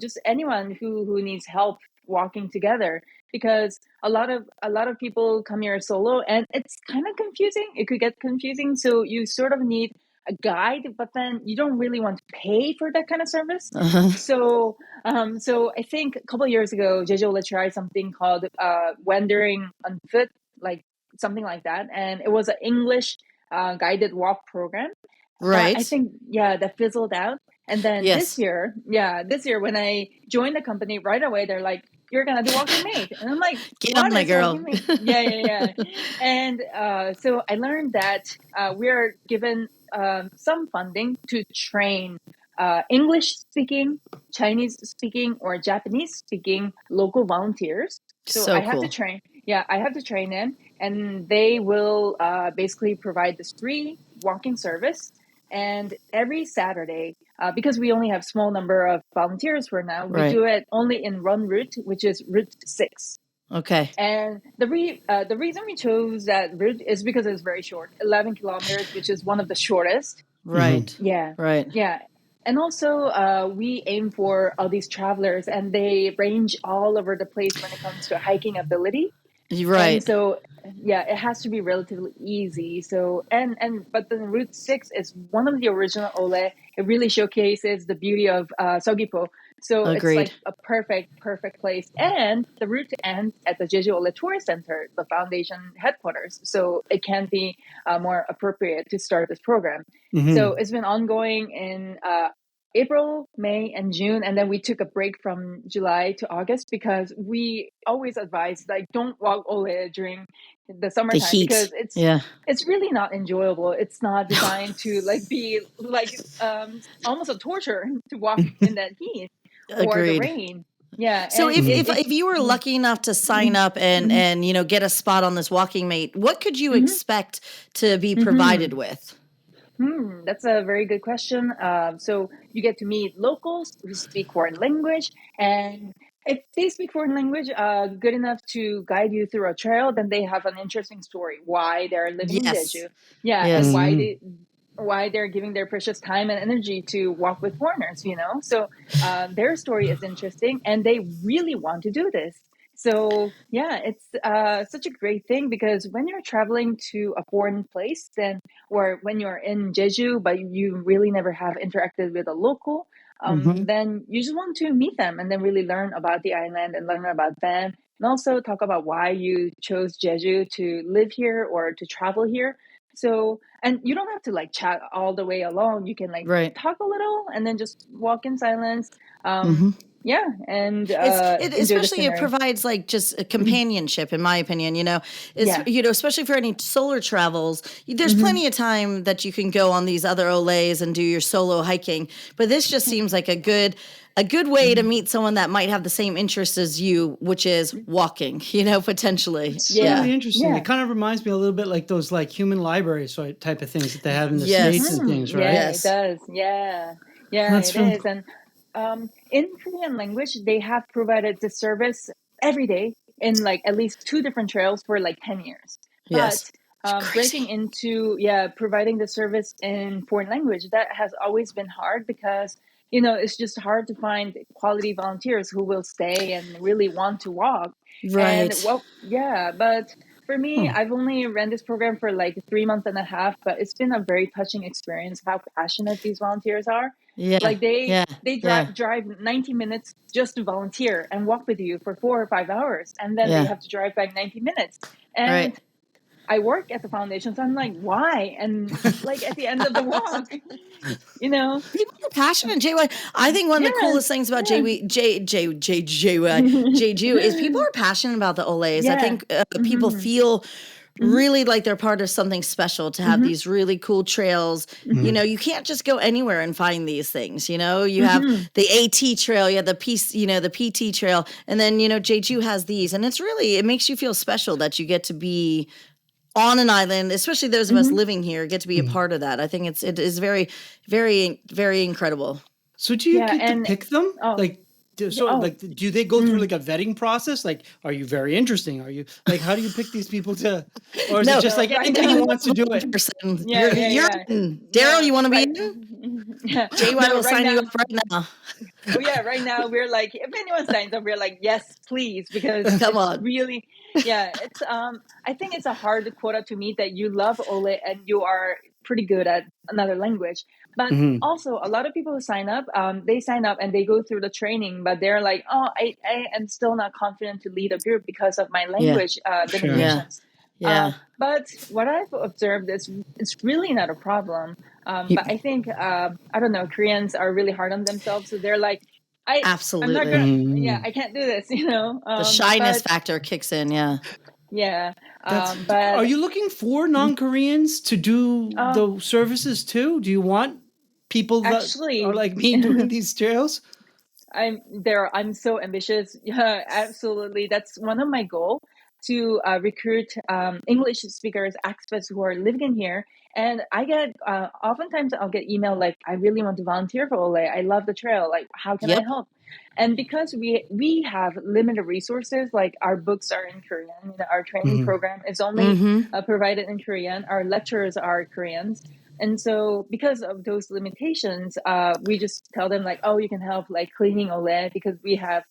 just anyone who needs help walking together, because a lot of people come here solo and it's kind of confusing. It could get confusing, so you sort of need a guide, but then you don't really want to pay for that kind of service. So I think a couple of years ago Jeju Olle tried something called wandering on foot, like something like that, and it was an English guided walk program. Right. I think, that fizzled out. And then this year when I joined the company, right away they're like, you're gonna do walking mate, and I'm like, get on, my girl. Yeah. And so I learned that we are given some funding to train English speaking, Chinese speaking, or Japanese speaking local volunteers. So I have to train. Yeah, I have to train them, and they will basically provide this free walking service. And every Saturday, because we only have small number of volunteers for now, we do it only in one route, which is Route 6. Okay. And the reason we chose that route is because it's very short, 11 kilometers, which is one of the shortest. Right. Yeah. Right. Yeah. And also, we aim for all these travelers, and they range all over the place when it comes to hiking ability. Right. And so, it has to be relatively easy. So, but then Route 6 is one of the original Ole. It really showcases the beauty of Seogwipo. So Agreed. It's like a perfect place. And the route ends at the Jeju Olle Tourist Center, the foundation headquarters. So it can be more appropriate to start this program. So it's been ongoing in April, May, and June, and then we took a break from July to August because we always advise don't walk Ole during the summertime, because it's really not enjoyable. It's not designed to be almost a torture to walk in that heat or the rain. Yeah. So if you were lucky enough to sign up and get a spot on this walking mate, what could you expect to be provided with? That's a very good question. So you get to meet locals who speak foreign language, and if they speak foreign language good enough to guide you through a trail, then they have an interesting story why they're living in Jeju. And why they're giving their precious time and energy to walk with foreigners. So their story is interesting, and they really want to do this. So it's such a great thing, because when you're traveling to a foreign place, or when you're in Jeju, but you really never have interacted with a local, then you just want to meet them and then really learn about the island and learn about them, and also talk about why you chose Jeju to live here or to travel here. So, and you don't have to chat all the way along. You can talk a little and then just walk in silence. And especially it provides just a companionship, in my opinion. Especially for any solo travels, there's plenty of time that you can go on these other Olés and do your solo hiking. But this just seems like a good a good way to meet someone that might have the same interests as you, which is walking, potentially. It's Yeah. really interesting. Yeah. It kind of reminds me a little bit like those like human libraries sort type of things that they have in the Yes. States and things, right? Yeah, Yes. it does. Yeah, yeah, That's it from is. And in Korean language, they have provided the service every day in like at least 2 different trails for like 10 years. Yes. But breaking Crazy. into, providing the service in foreign language, that has always been hard because, it's just hard to find quality volunteers who will stay and really want to walk. And Right. but for me, Hmm. I've only ran this program for like 3 months and a half, but it's been a very touching experience how passionate these volunteers are. Yeah. Like they Yeah. they Yeah. drive 90 minutes just to volunteer and walk with you for 4 or 5 hours, and then they Yeah. have to drive back 90 minutes. Right. And I work at the foundation, so I'm like, why? And like at the end of the walk, you know, People are passionate, JY. I think one of the yeah, coolest things about yeah, Jeju is people are passionate about the Olays. I yeah, think people hmm feel hmm really like they're part of something special to have hmm these really cool trails. Mhm. You can't just go anywhere and find these things. You have hmm the AT trail, you have the the PT trail, and then Jeju has these, and it makes you feel special that you get to be on an island, especially those of us hmm living here, get to be a Mhm. part of that. I think it is very, very, very incredible. So do you yeah, get to and pick them? oh, Like, yeah, oh, do they go through mm. like a vetting process? Like, are you very interesting? Are you like, how do you pick these people to, or is it No, just No, like right anybody now, who wants to do it? person. yeah, yeah, You're yeah. in. Daryl, No, you want to be right. in? Yeah, JY no, will right sign you now. up right now. Oh yeah, right now we're like, if anyone signs up, we're like, yes, please, because Come it's on. really, it's I think it's a hard quota to meet that you love Ole and you are pretty good at another language. But Hmm. also, a lot of people who sign up, they sign up and they go through the training, but they're like, oh, I am still not confident to lead a group because of my Yeah. language Sure. Yeah. limitations. Yeah. But what I've observed is it's really not a problem. You- But I think I don't know. Koreans are really hard on themselves, so they're like, I'm not Absolutely. gonna. Yeah, Mm. I can't do this. The shyness But factor kicks in. Yeah. yeah. Are But you looking for non-Koreans to do uh, the services too? Do you want people that are actually, like me doing these trails? I'm there. I'm so ambitious. Yeah, absolutely. That's one of my goal to recruit English speakers, expats who are living in here. And I get oftentimes I'll get email like, I really want to volunteer for Ole. I love the trail. Like, how can I Yep. help? And because we have limited resources, like our books are in Korean, our training Hmm. program is only Mm-hmm. provided in Korean. Our lecturers are Koreans. And so, because of those limitations, we just tell them like, "Oh, you can help like cleaning Ole because we have,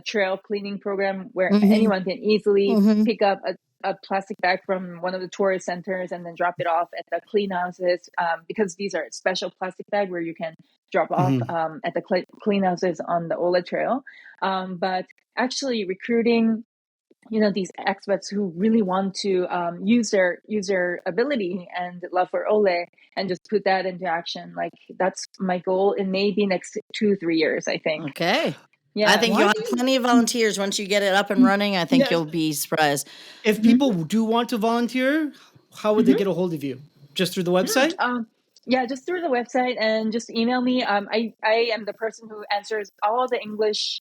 trail cleaning program where Mm-hmm. anyone can easily Mm-hmm. pick up a plastic bag from one of the tourist centers and then drop it off at the clean houses because these are special plastic bag where you can drop off Hmm. at the clean houses on the Ole Trail. But actually, recruiting these expats who really want to use their ability and love for Ole and just put that into action. Like that's my goal in maybe next 2-3 years, I think. Okay. I Yeah. think Why you'll do have you? plenty of volunteers once you get it up and running. I think Yeah, you'll be surprised. if Mhm. people do want to volunteer, how would they Mhm. get a hold of you? Just through the website? Yeah, just through the website and just email me. I am the person who answers all the English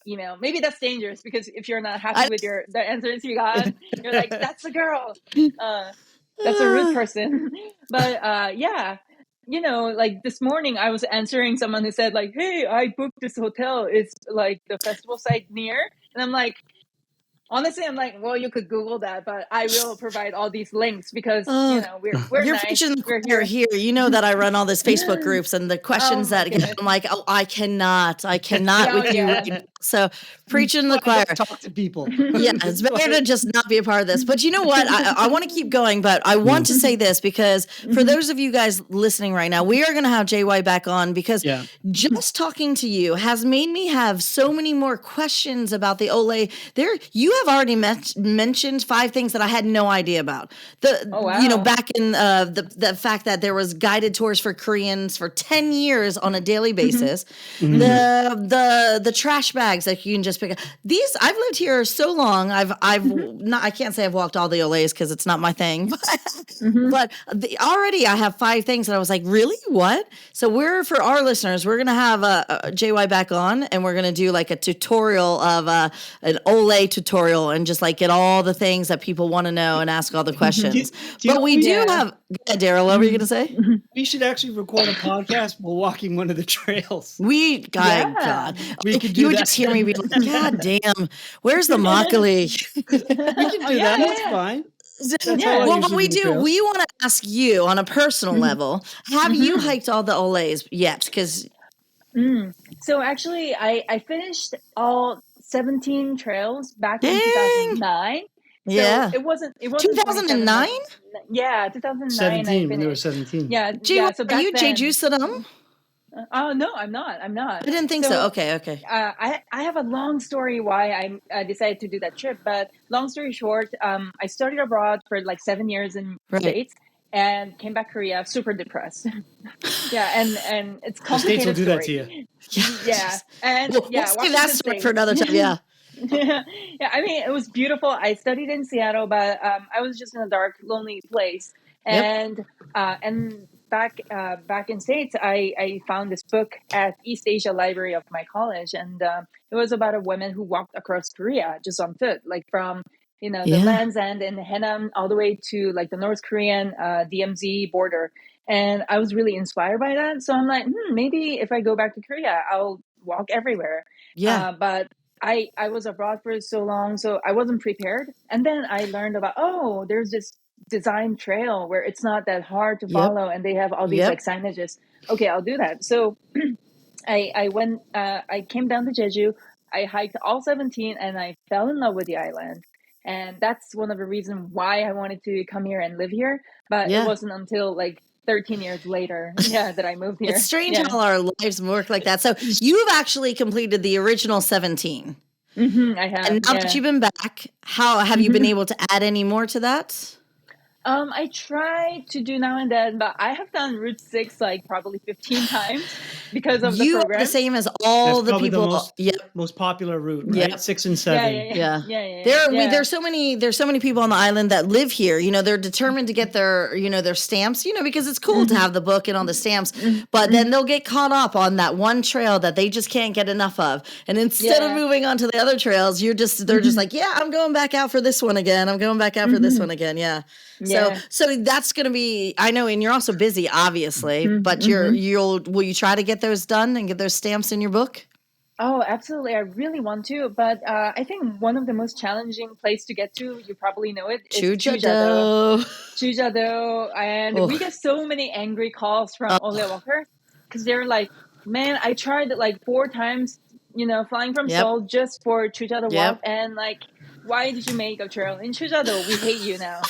email. Maybe that's dangerous because if you're not happy I, with the answers you got, you're like, that's the girl. Uh, that's a rude person. But yeah, like this morning I was answering someone who said like, hey, I booked this hotel. It's like the festival site near, and I'm like. Honestly, I'm like, well, you could Google that, but I will provide all these links because oh, we're you're nice. preaching the We're choir here. here. You know that I run all this Facebook groups and the Oh questions my that get, goodness. I'm like, oh, I cannot Oh with you yeah. right now. So preaching the Well, I choir. don't talk to people. Yeah, it's better to just not be a part of this. But you know what? I want to keep going, but I want to say this because for those of you guys listening right now, we are going to have JY back on because Yeah. just talking to you has made me have so many more questions about the Ole. You have already mentioned 5 things that I had no idea about. Oh, wow. Back in the fact that there was guided tours for Koreans for 10 years on a daily basis. The trash bags that you can just pick up. These I've lived here so long. I've not. I can't say I've walked all the Olés because it's not my thing. But already I have 5 things that I was like, really? What? So for our listeners, we're gonna have JY back on, and we're gonna do like a tutorial of an Olé tutorial, and just like get all the things that people want to know and ask all the questions. But we do have Daryl. What were you gonna say? We should actually record a podcast while walking one of the trails. God, We could do you would that. just hear me be like, God damn, where's the makgeolli? We can do that. That's fine. That's how I Well, usually but we the do. trails. We want to ask you on a personal level. Have you hiked all the Olés yet? Because So actually, I finished all 17 trails back in Dang. 2009. So Yeah. it wasn't 2009? 27, yeah, 2009 I 17 when they were finished. 17. Yeah, JY, so are back you then, Jeju Sadam? oh no, I'm not. I didn't think so. Okay. I have a long story why I decided to do that trip, but long story short, I studied abroad for like 7 years in Right. States and came back Korea super depressed. Yeah, and it's The States will complicated do story. that to you. Yeah, and We'll save that Washington story State. for another time. Yeah. Yeah, I mean, it was beautiful. I studied in Seattle, but I was just in a dark, lonely place. Yep. And back in States, I found this book at East Asia Library of my college, and it was about a woman who walked across Korea just on foot, like from the Yeah. Land's End in Haenam all the way to like the North Korean DMZ border. And I was really inspired by that. So I'm like, maybe if I go back to Korea, I'll walk everywhere. Yeah. But I was abroad for so long, so I wasn't prepared. And then I learned about, there's this design trail where it's not that hard to Yep. follow, and they have all these Yep. like signages. Okay, I'll do that. So I went, I came down to Jeju, I hiked all 17, and I fell in love with the island. And that's one of the reasons why I wanted to come here and live here. But Yeah. it wasn't until like 13 years later, that I moved here. It's strange Yeah. how our lives work like that. So you've actually completed the original 17. I have. And now that you've been back, how have you been able to add any more to that? I try to do now and then, but I have done Route 6 like probably 15 times because of the You are program. the same as all That's the probably people. the most popular route, right? Yep. 6 and 7. Yeah. There's so many people on the island that live here. They're determined to get their stamps, because it's cool to have the book and all the stamps, but then they'll get caught up on that one trail that they just can't get enough of. And instead of moving on to the other trails, they're just like, yeah, I'm going back out for this one again. I'm going back out for this one again. Yeah. So that's going to be, I know, and you're also busy, obviously, but will you try to get those done and get those stamps in your book? Oh, absolutely. I really want to, but I think one of the most challenging place to get to, you probably know it, is Chujado. Chujado. And we get so many angry calls from Olle Walker because they're like, man, I tried like 4 times, flying from Seoul just for Chujado walk, and like, why did you make a trail in Chujado? We hate you now,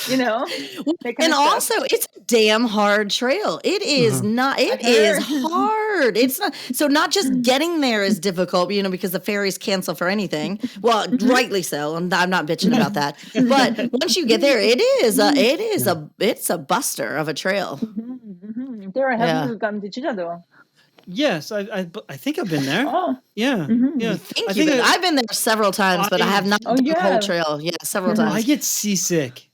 And also, it's a damn hard trail. It is not, it is hard. It's not, so not just getting there is difficult, because the ferries cancel for anything. Well, rightly so. I'm not bitching about that. But once you get there, it's a buster of a trail. There, have you gone to Chujado? Yes, I think I've been there. Oh, yeah. Thank you. I've been there several times, but I have not done the whole trail. Yeah, several times. I get seasick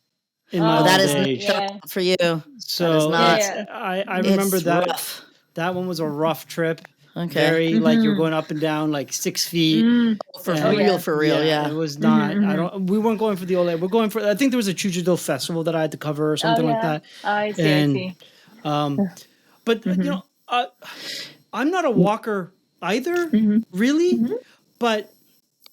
in my that old is age. for you. So not, I remember that rough. That one was a rough trip. Okay. Very like you're going up and down like 6 feet. For real. Yeah. It was not. We weren't going for the Ole. We're going for. I think there was a Chujado festival that I had to cover or something like that. I see. But I'm not a walker either, really. But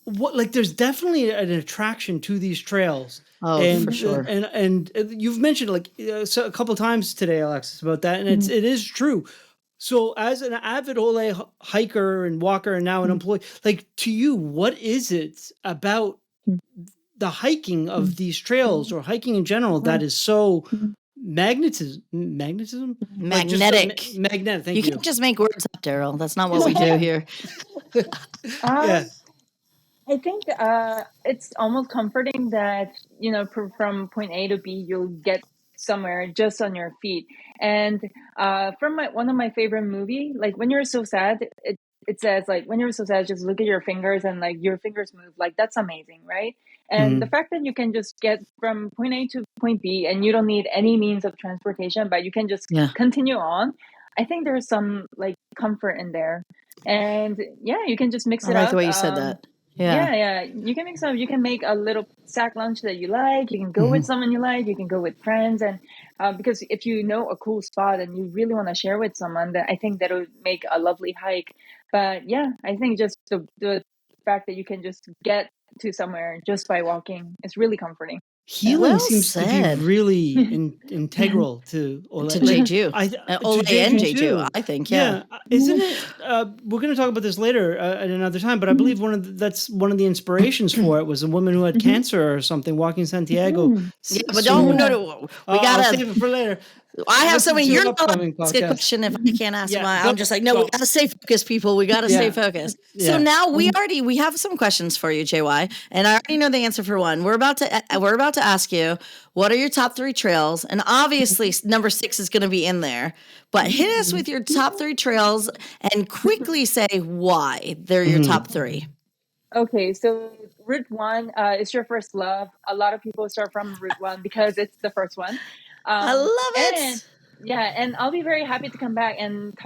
there's definitely an attraction to these trails. Oh, for sure. And you've mentioned a couple times today, Alexis, about that, and it is true. So, as an avid Ole hiker and walker, and now an employee, to you, what is it about the hiking of these trails or hiking in general that is so magnetic. Thank you. You can't just make words up, Daryl. That's not what we do here. I think it's almost comforting that from point A to B you'll get somewhere just on your feet. And from one of my favorite movie, like when you're so sad, it says like when you're so sad, just look at your fingers and like your fingers move. Like that's amazing, right? And the Mhm. fact that you can just get from point A to point B and you don't need any means of transportation, but you can just Yeah. continue on. I think there's some like comfort in there. And yeah, you can just mix I it like the up. way you said that. Yeah. Yeah, you can mix up. You can make a little sack lunch that you like. You can go with Mhm. someone you like. You can go with friends, and because if you know a cool spot and you really want to share with someone, then I think that would make a lovely hike. But yeah, I think just the fact that you can just get to somewhere just by walking is really comforting. Yeah. Healing Well seems to be said. really integral to To Ole. Like Jeju. to Ole and Jeju Jeju, too. I think, yeah. Yeah, isn't it? We're going to talk about this later at another time, but I believe that's one of the inspirations for it was a woman who had cancer or something walking Santiago. Mhm. Yeah, but don't, Swinging. no, Yeah. no, we I'll gotta, save it for later. I have so Listen many, to you're not allowed to upcoming ask a podcasts. question if I can't ask Yeah, mine. I'm go just like, no, we go. gotta stay focused, people. We gotta stay Yeah, focused. So yeah. now we have some questions for you, JY, and I already know the answer for one. We're about to ask you, what are your top 3 trails? And obviously number 6 is gonna be in there, but hit us with your top 3 trails and quickly say why they're your top 3. Okay, so Route One is your first love. A lot of people start from Route One because it's the first one. I love And it. yeah, and I'll be very happy to come back and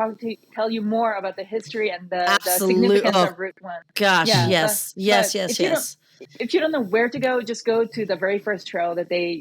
tell you more about the history and the Absolute. significance Oh of Route One. gosh, Yeah, yes, but yes, yes, yes. if you don't know where to go, just go to the very first trail that they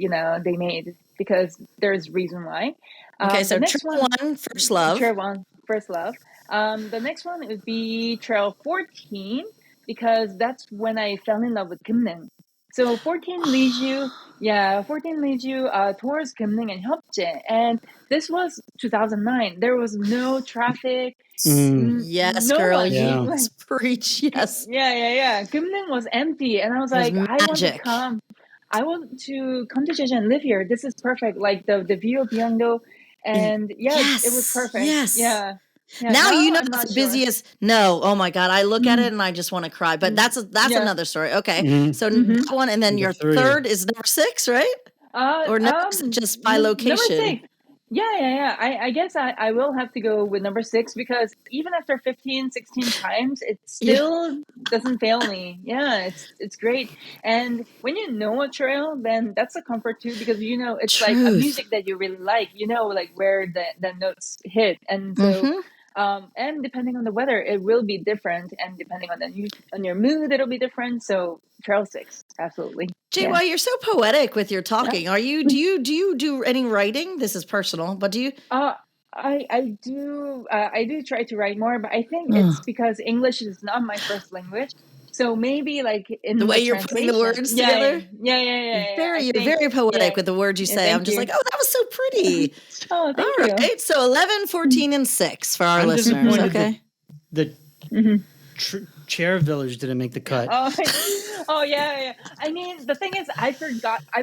made because there's reason why. Okay, The so next trail one, one, first love. Trail One, First Love. The next one would be Trail 14 because that's when I fell in love with Gimning. So 14 leads you towards Gimning and Hyopje. And this was 2009. There was no traffic, Mm, Yes, no girl. one. yeah. Like, Yes, preach. Yes. yeah. Gimning was empty. And I was It was like, magic. I want to come to Jeju and live here. This is perfect. Like the view of Myeongdo. And yeah, it was Yes. perfect. Yes. Yeah. Now Now you know I'm it's not the sure. busiest. No, oh my God. I look at it and I just want to cry. But that's Yeah. another story. Okay. Mhm. So that one, and then Number your 3. third is number 6, right? Or no, is it just by Number location? 6. Yeah. I guess I will have to go with number 6 because even after 15, 16 times, it Yeah. still doesn't fail me. Yeah, it's great. And when you know a trail, then that's a comfort too because it's like a Truth. music that you really like. Like where the notes hit, and so. Mm-hmm. And depending on the weather, it will be different, and depending on your mood, it'll be different. So, Trail 6, absolutely, Jay, yeah. why you're so poetic with your Yeah. talking? Do you do any writing? This is personal, but do you? Uh, I do try to write more, but I think it's because English is not my first language. So maybe like The in way the you're putting the translation. words Yeah, together? I You're think, very poetic yeah, with the words you yeah, say. I'm thank just you. like, oh, that was so pretty. Oh, All thank you. right. So 11, 14, and 6 for our I'm listeners. disappointed Okay. that Mhm. Chair Village didn't make the cut. Yeah. I mean, the thing is, I've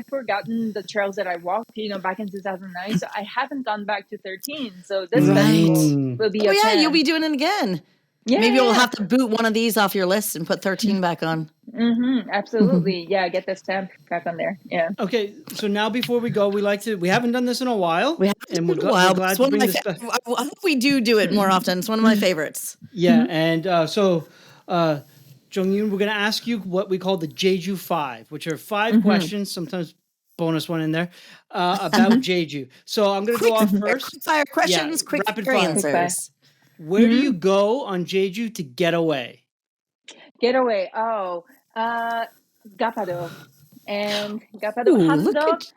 forgotten the trails that I walked, back in 2009. So I haven't gone back to 13. So this Right. festival Mm. will be Oh, a yeah. You'll chance. be doing it again. Yeah, Maybe you'll yeah. have to boot one of these off your list and put 13 back on. Absolutely. Yeah, get the stamp back on there. Yeah. Okay, so now before we go, we haven't done this in a while, We haven't and done it in a while, we're but it's glad to one of bring my this back. I hope we do it more often. It's one of my favorites. Yeah, and so Jung Yoon, we're going to ask you what we call the Jeju 5, which are 5 questions, sometimes bonus one in there, about Jeju. So I'm going to go off first. Quick fire questions, quick rapid fire fire. answers. Where do you go on Jeju to get away? Getaway. Oh, Gapado. And Gapado Ooh, look hamdog, at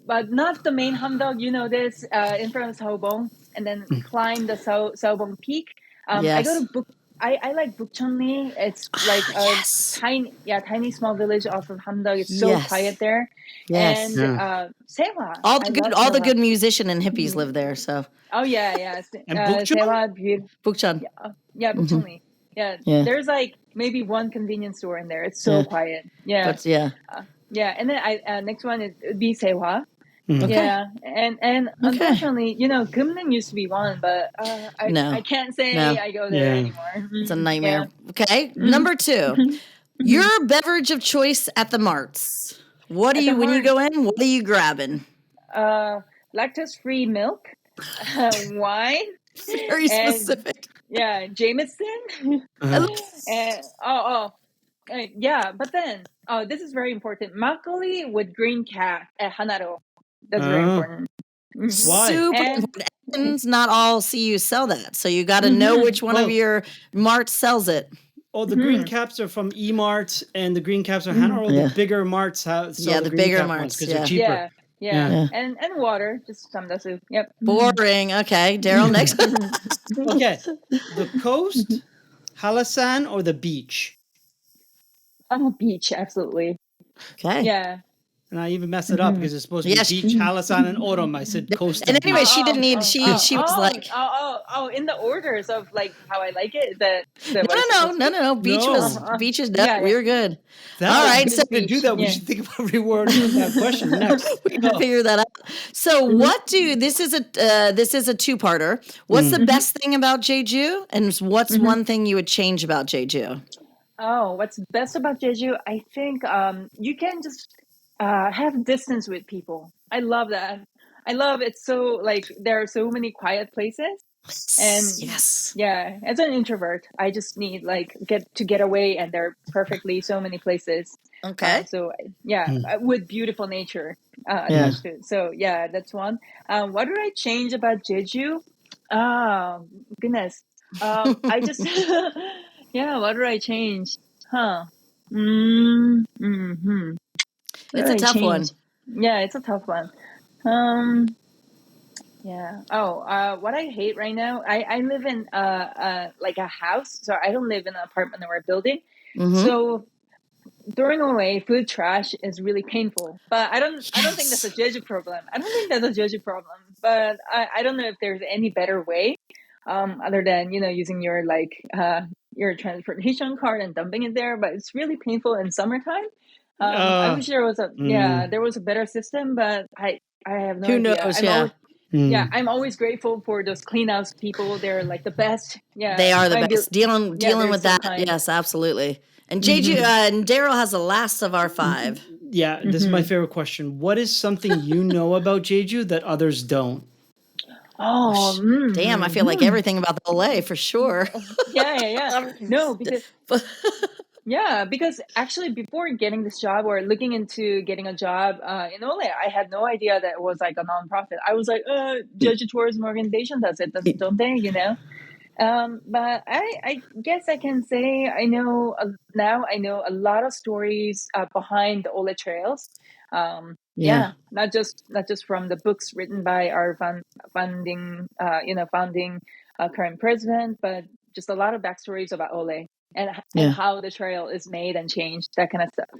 but not the main hamdog. You know this in front of Saobong, and then climb the Saobong peak. I go yes. to I like Bukchonli. It's like a Yes. tiny small village off of Hamdog. It's so quiet Yes. there. Yes. And Yeah. Sewa. All I the good love all the Sewa. good musician and hippies live there, so Oh yeah. And Bukchon? Sewa, beautiful. Bukchan. Yeah, Bukchonli. Yeah, Yeah. there's like maybe one convenience store in there. It's so Yeah. quiet. Yeah. But yeah. Yeah, and then next one is would be Sewa. Mhm. Okay. Yeah, and Okay. unfortunately, Gumlim used to be one, but No. I can't say No. I go there Yeah. anymore. It's a Yeah. nightmare. Okay. Number 2. Your beverage of choice at the marts. What do At you the when you mart, go in? What are you grabbing? lactose-free milk, wine, Very and specific. yeah, Jameson. I Uh-huh. love And yeah, but then this is very important. Makgeolli with green cap at Hanaro. That's very Uh, important. Hmm. why? super And important. And not all CU sell that, so you got to know hmm which one of Oh, your marts sells it. oh, the green hmm caps are from E-Mart and the green caps are hmm Hannah. Oh, the Yeah, bigger marts have sell yeah, the the green bigger cap ones marts. because they're Yeah, cheaper. yeah, yeah, Yeah. yeah. and water, just samdasu. Yep. Boring. Okay, Daryl. Next. Okay. The coast, Halasan, or the beach? On a beach, absolutely. Okay. Yeah. And I even messed it up Hmm because it's supposed to be Yeah. beach, Halasan, and Autumn. I said coast And and anyway, beach. she didn't need. Yeah. She was like, In the orders of like how I like it. That no, what it's no, no, supposed no, to no, no. Beach was No. beaches. No, yeah, we yeah. were good. That All was, right. we So Just should do beach. that. We Yeah. should think of a reword for that question. Next. we can Go. figure that out. So, hmm what do this is a two-parter. What's the Mm. hmm best thing about Jeju, and what's hmm one thing you would change about Jeju? Oh, what's best about Jeju? I think you can just have distance with people. I love that. I love it. So like there are so many quiet places. And Yes. yeah, as an introvert, I just need like get away, and there are perfectly so many places. Okay. So yeah, Mm. with beautiful nature Yeah. attached to it. So yeah, that's one. What would I change about Jeju? Oh goodness. I just yeah. What would I change? Huh. Mm-hmm. What It's do a I tough change? one. Yeah, it's a tough one. Um. Yeah. Oh, what I hate right now, I live in like a house, so I don't live in an apartment or a building. Mm-hmm. So throwing away food trash is really painful. But I don't think that's a Yes. Jeju problem. I don't think that's a Jeju problem. But I don't know if there's any better way, other than using your transportation card and dumping it there. But it's really painful in summertime. I Uh, wish there was mm, there was a better system, but I have no Who idea. knows? Yeah. mm. I'm always grateful for those cleanhouse people. They're like the best. They Yeah, are the best. Dealing yeah, dealing they're with so that. kind. Yes, absolutely. And Jeju Hmm and Daryl has the last of our five. Yeah, this is my hmm favorite question. What is something you know about Jeju that others don't? Oh, Damn, I feel like everything about the LA for sure. yeah, yeah, yeah. No, because But- yeah, because actually before getting this job or looking into getting a job in Ole, I had no idea that it was like a nonprofit. I was like, Jeju Tourism Organization does it, don't they? But I guess I can say I know now. I know a lot of stories behind the Ole trails. yeah. Yeah, not just from the books written by our founding current president, but just a lot of backstories about Ole and Yeah. how the trail is made and changed, that kind of stuff.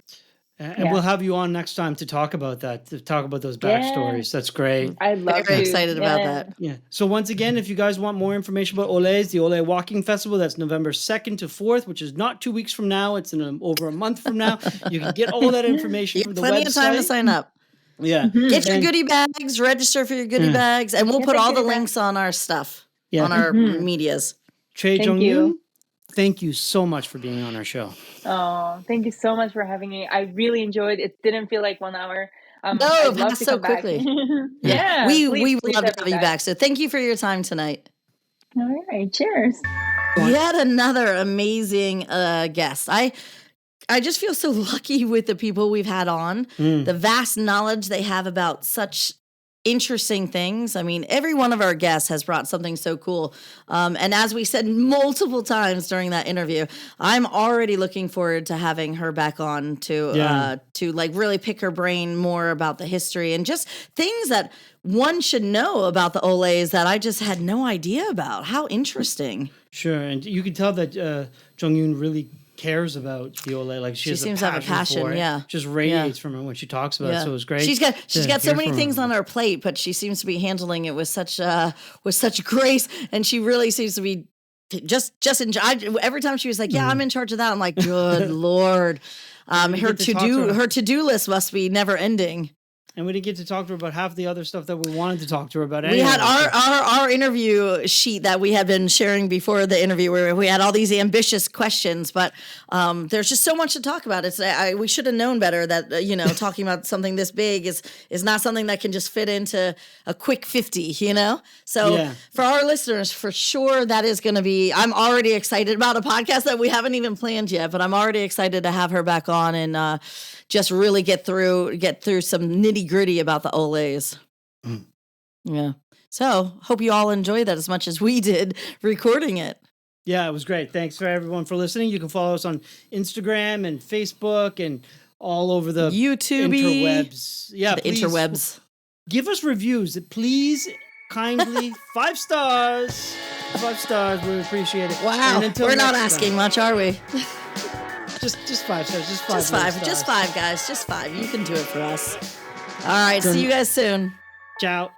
And we'll Yeah, have you on next time to talk about that, to talk about those yeah, backstories. That's great. I'd love Very to. excited about Yeah. that. Yeah. So once again, if you guys want more information about Ole's, the Ole Walking Festival, that's November 2nd to 4th, which is not 2 weeks from now. It's in over a month from now. You can get all that information You from have the plenty of time to website. sign up. Yeah. Get your And goodie bags, register for your goodie yeah. bags, and we'll Get put the all the goodie bag. links on our stuff, Yeah. on our Mhm. medias. Choi Thank Jung you. Yoon, thank you so much for being on our show. Oh, thank you so much for having me. I really enjoyed it. It didn't feel like 1 hour. No, I'd it love passed to so come back. quickly. Yeah. Yeah, We would please love to have me have you back. back. So thank you for your time tonight. All right, cheers. Yet another amazing guest. I just feel so lucky with the people we've had on, Mm. the vast knowledge they have about such interesting things. I mean, every one of our guests has brought something so cool. And as we said multiple times during that interview, I'm already looking forward to having her back on to like really pick her brain more about the history and just things that one should know about the Oles that I just had no idea about. How interesting. Sure. And you can tell that Jung Yoon really cares about the Ole. Like she has seems to have a passion, for it. yeah. Just radiates from her when she talks about it. So it was great. She's got to so hear many from things her. on her plate, but she seems to be handling it with such grace, and she really seems to be just enjoy. Every time she was like, "Yeah, I'm in charge of that," I'm like, "Good Lord." You Her get to talk to her. her to do list must be never ending. And we didn't get to talk to her about half the other stuff that we wanted to talk to her about. We had anyway. our interview sheet that we had been sharing before the interview, where we had all these ambitious questions, but there's just so much to talk about. We should have known better that talking about something this big is not something that can just fit into a quick 50. So for our listeners, for sure, that is going to be. I'm already excited about a podcast that we haven't even planned yet, but I'm already excited to have her back on and just really get through some nitty gritty about the Olles. Yeah. So hope you all enjoyed that as much as we did recording it. Yeah, it was great. Thanks for everyone for listening. You can follow us on Instagram and Facebook and all over the YouTube interwebs. Yeah, the interwebs. Give us reviews. Please, kindly, 5 stars. 5 stars. We appreciate it. Wow. We're not asking much, are we? Just 5 stars. Just 5. Just 5, guys. Just 5. You can do it for us. All right. See you guys soon. Ciao.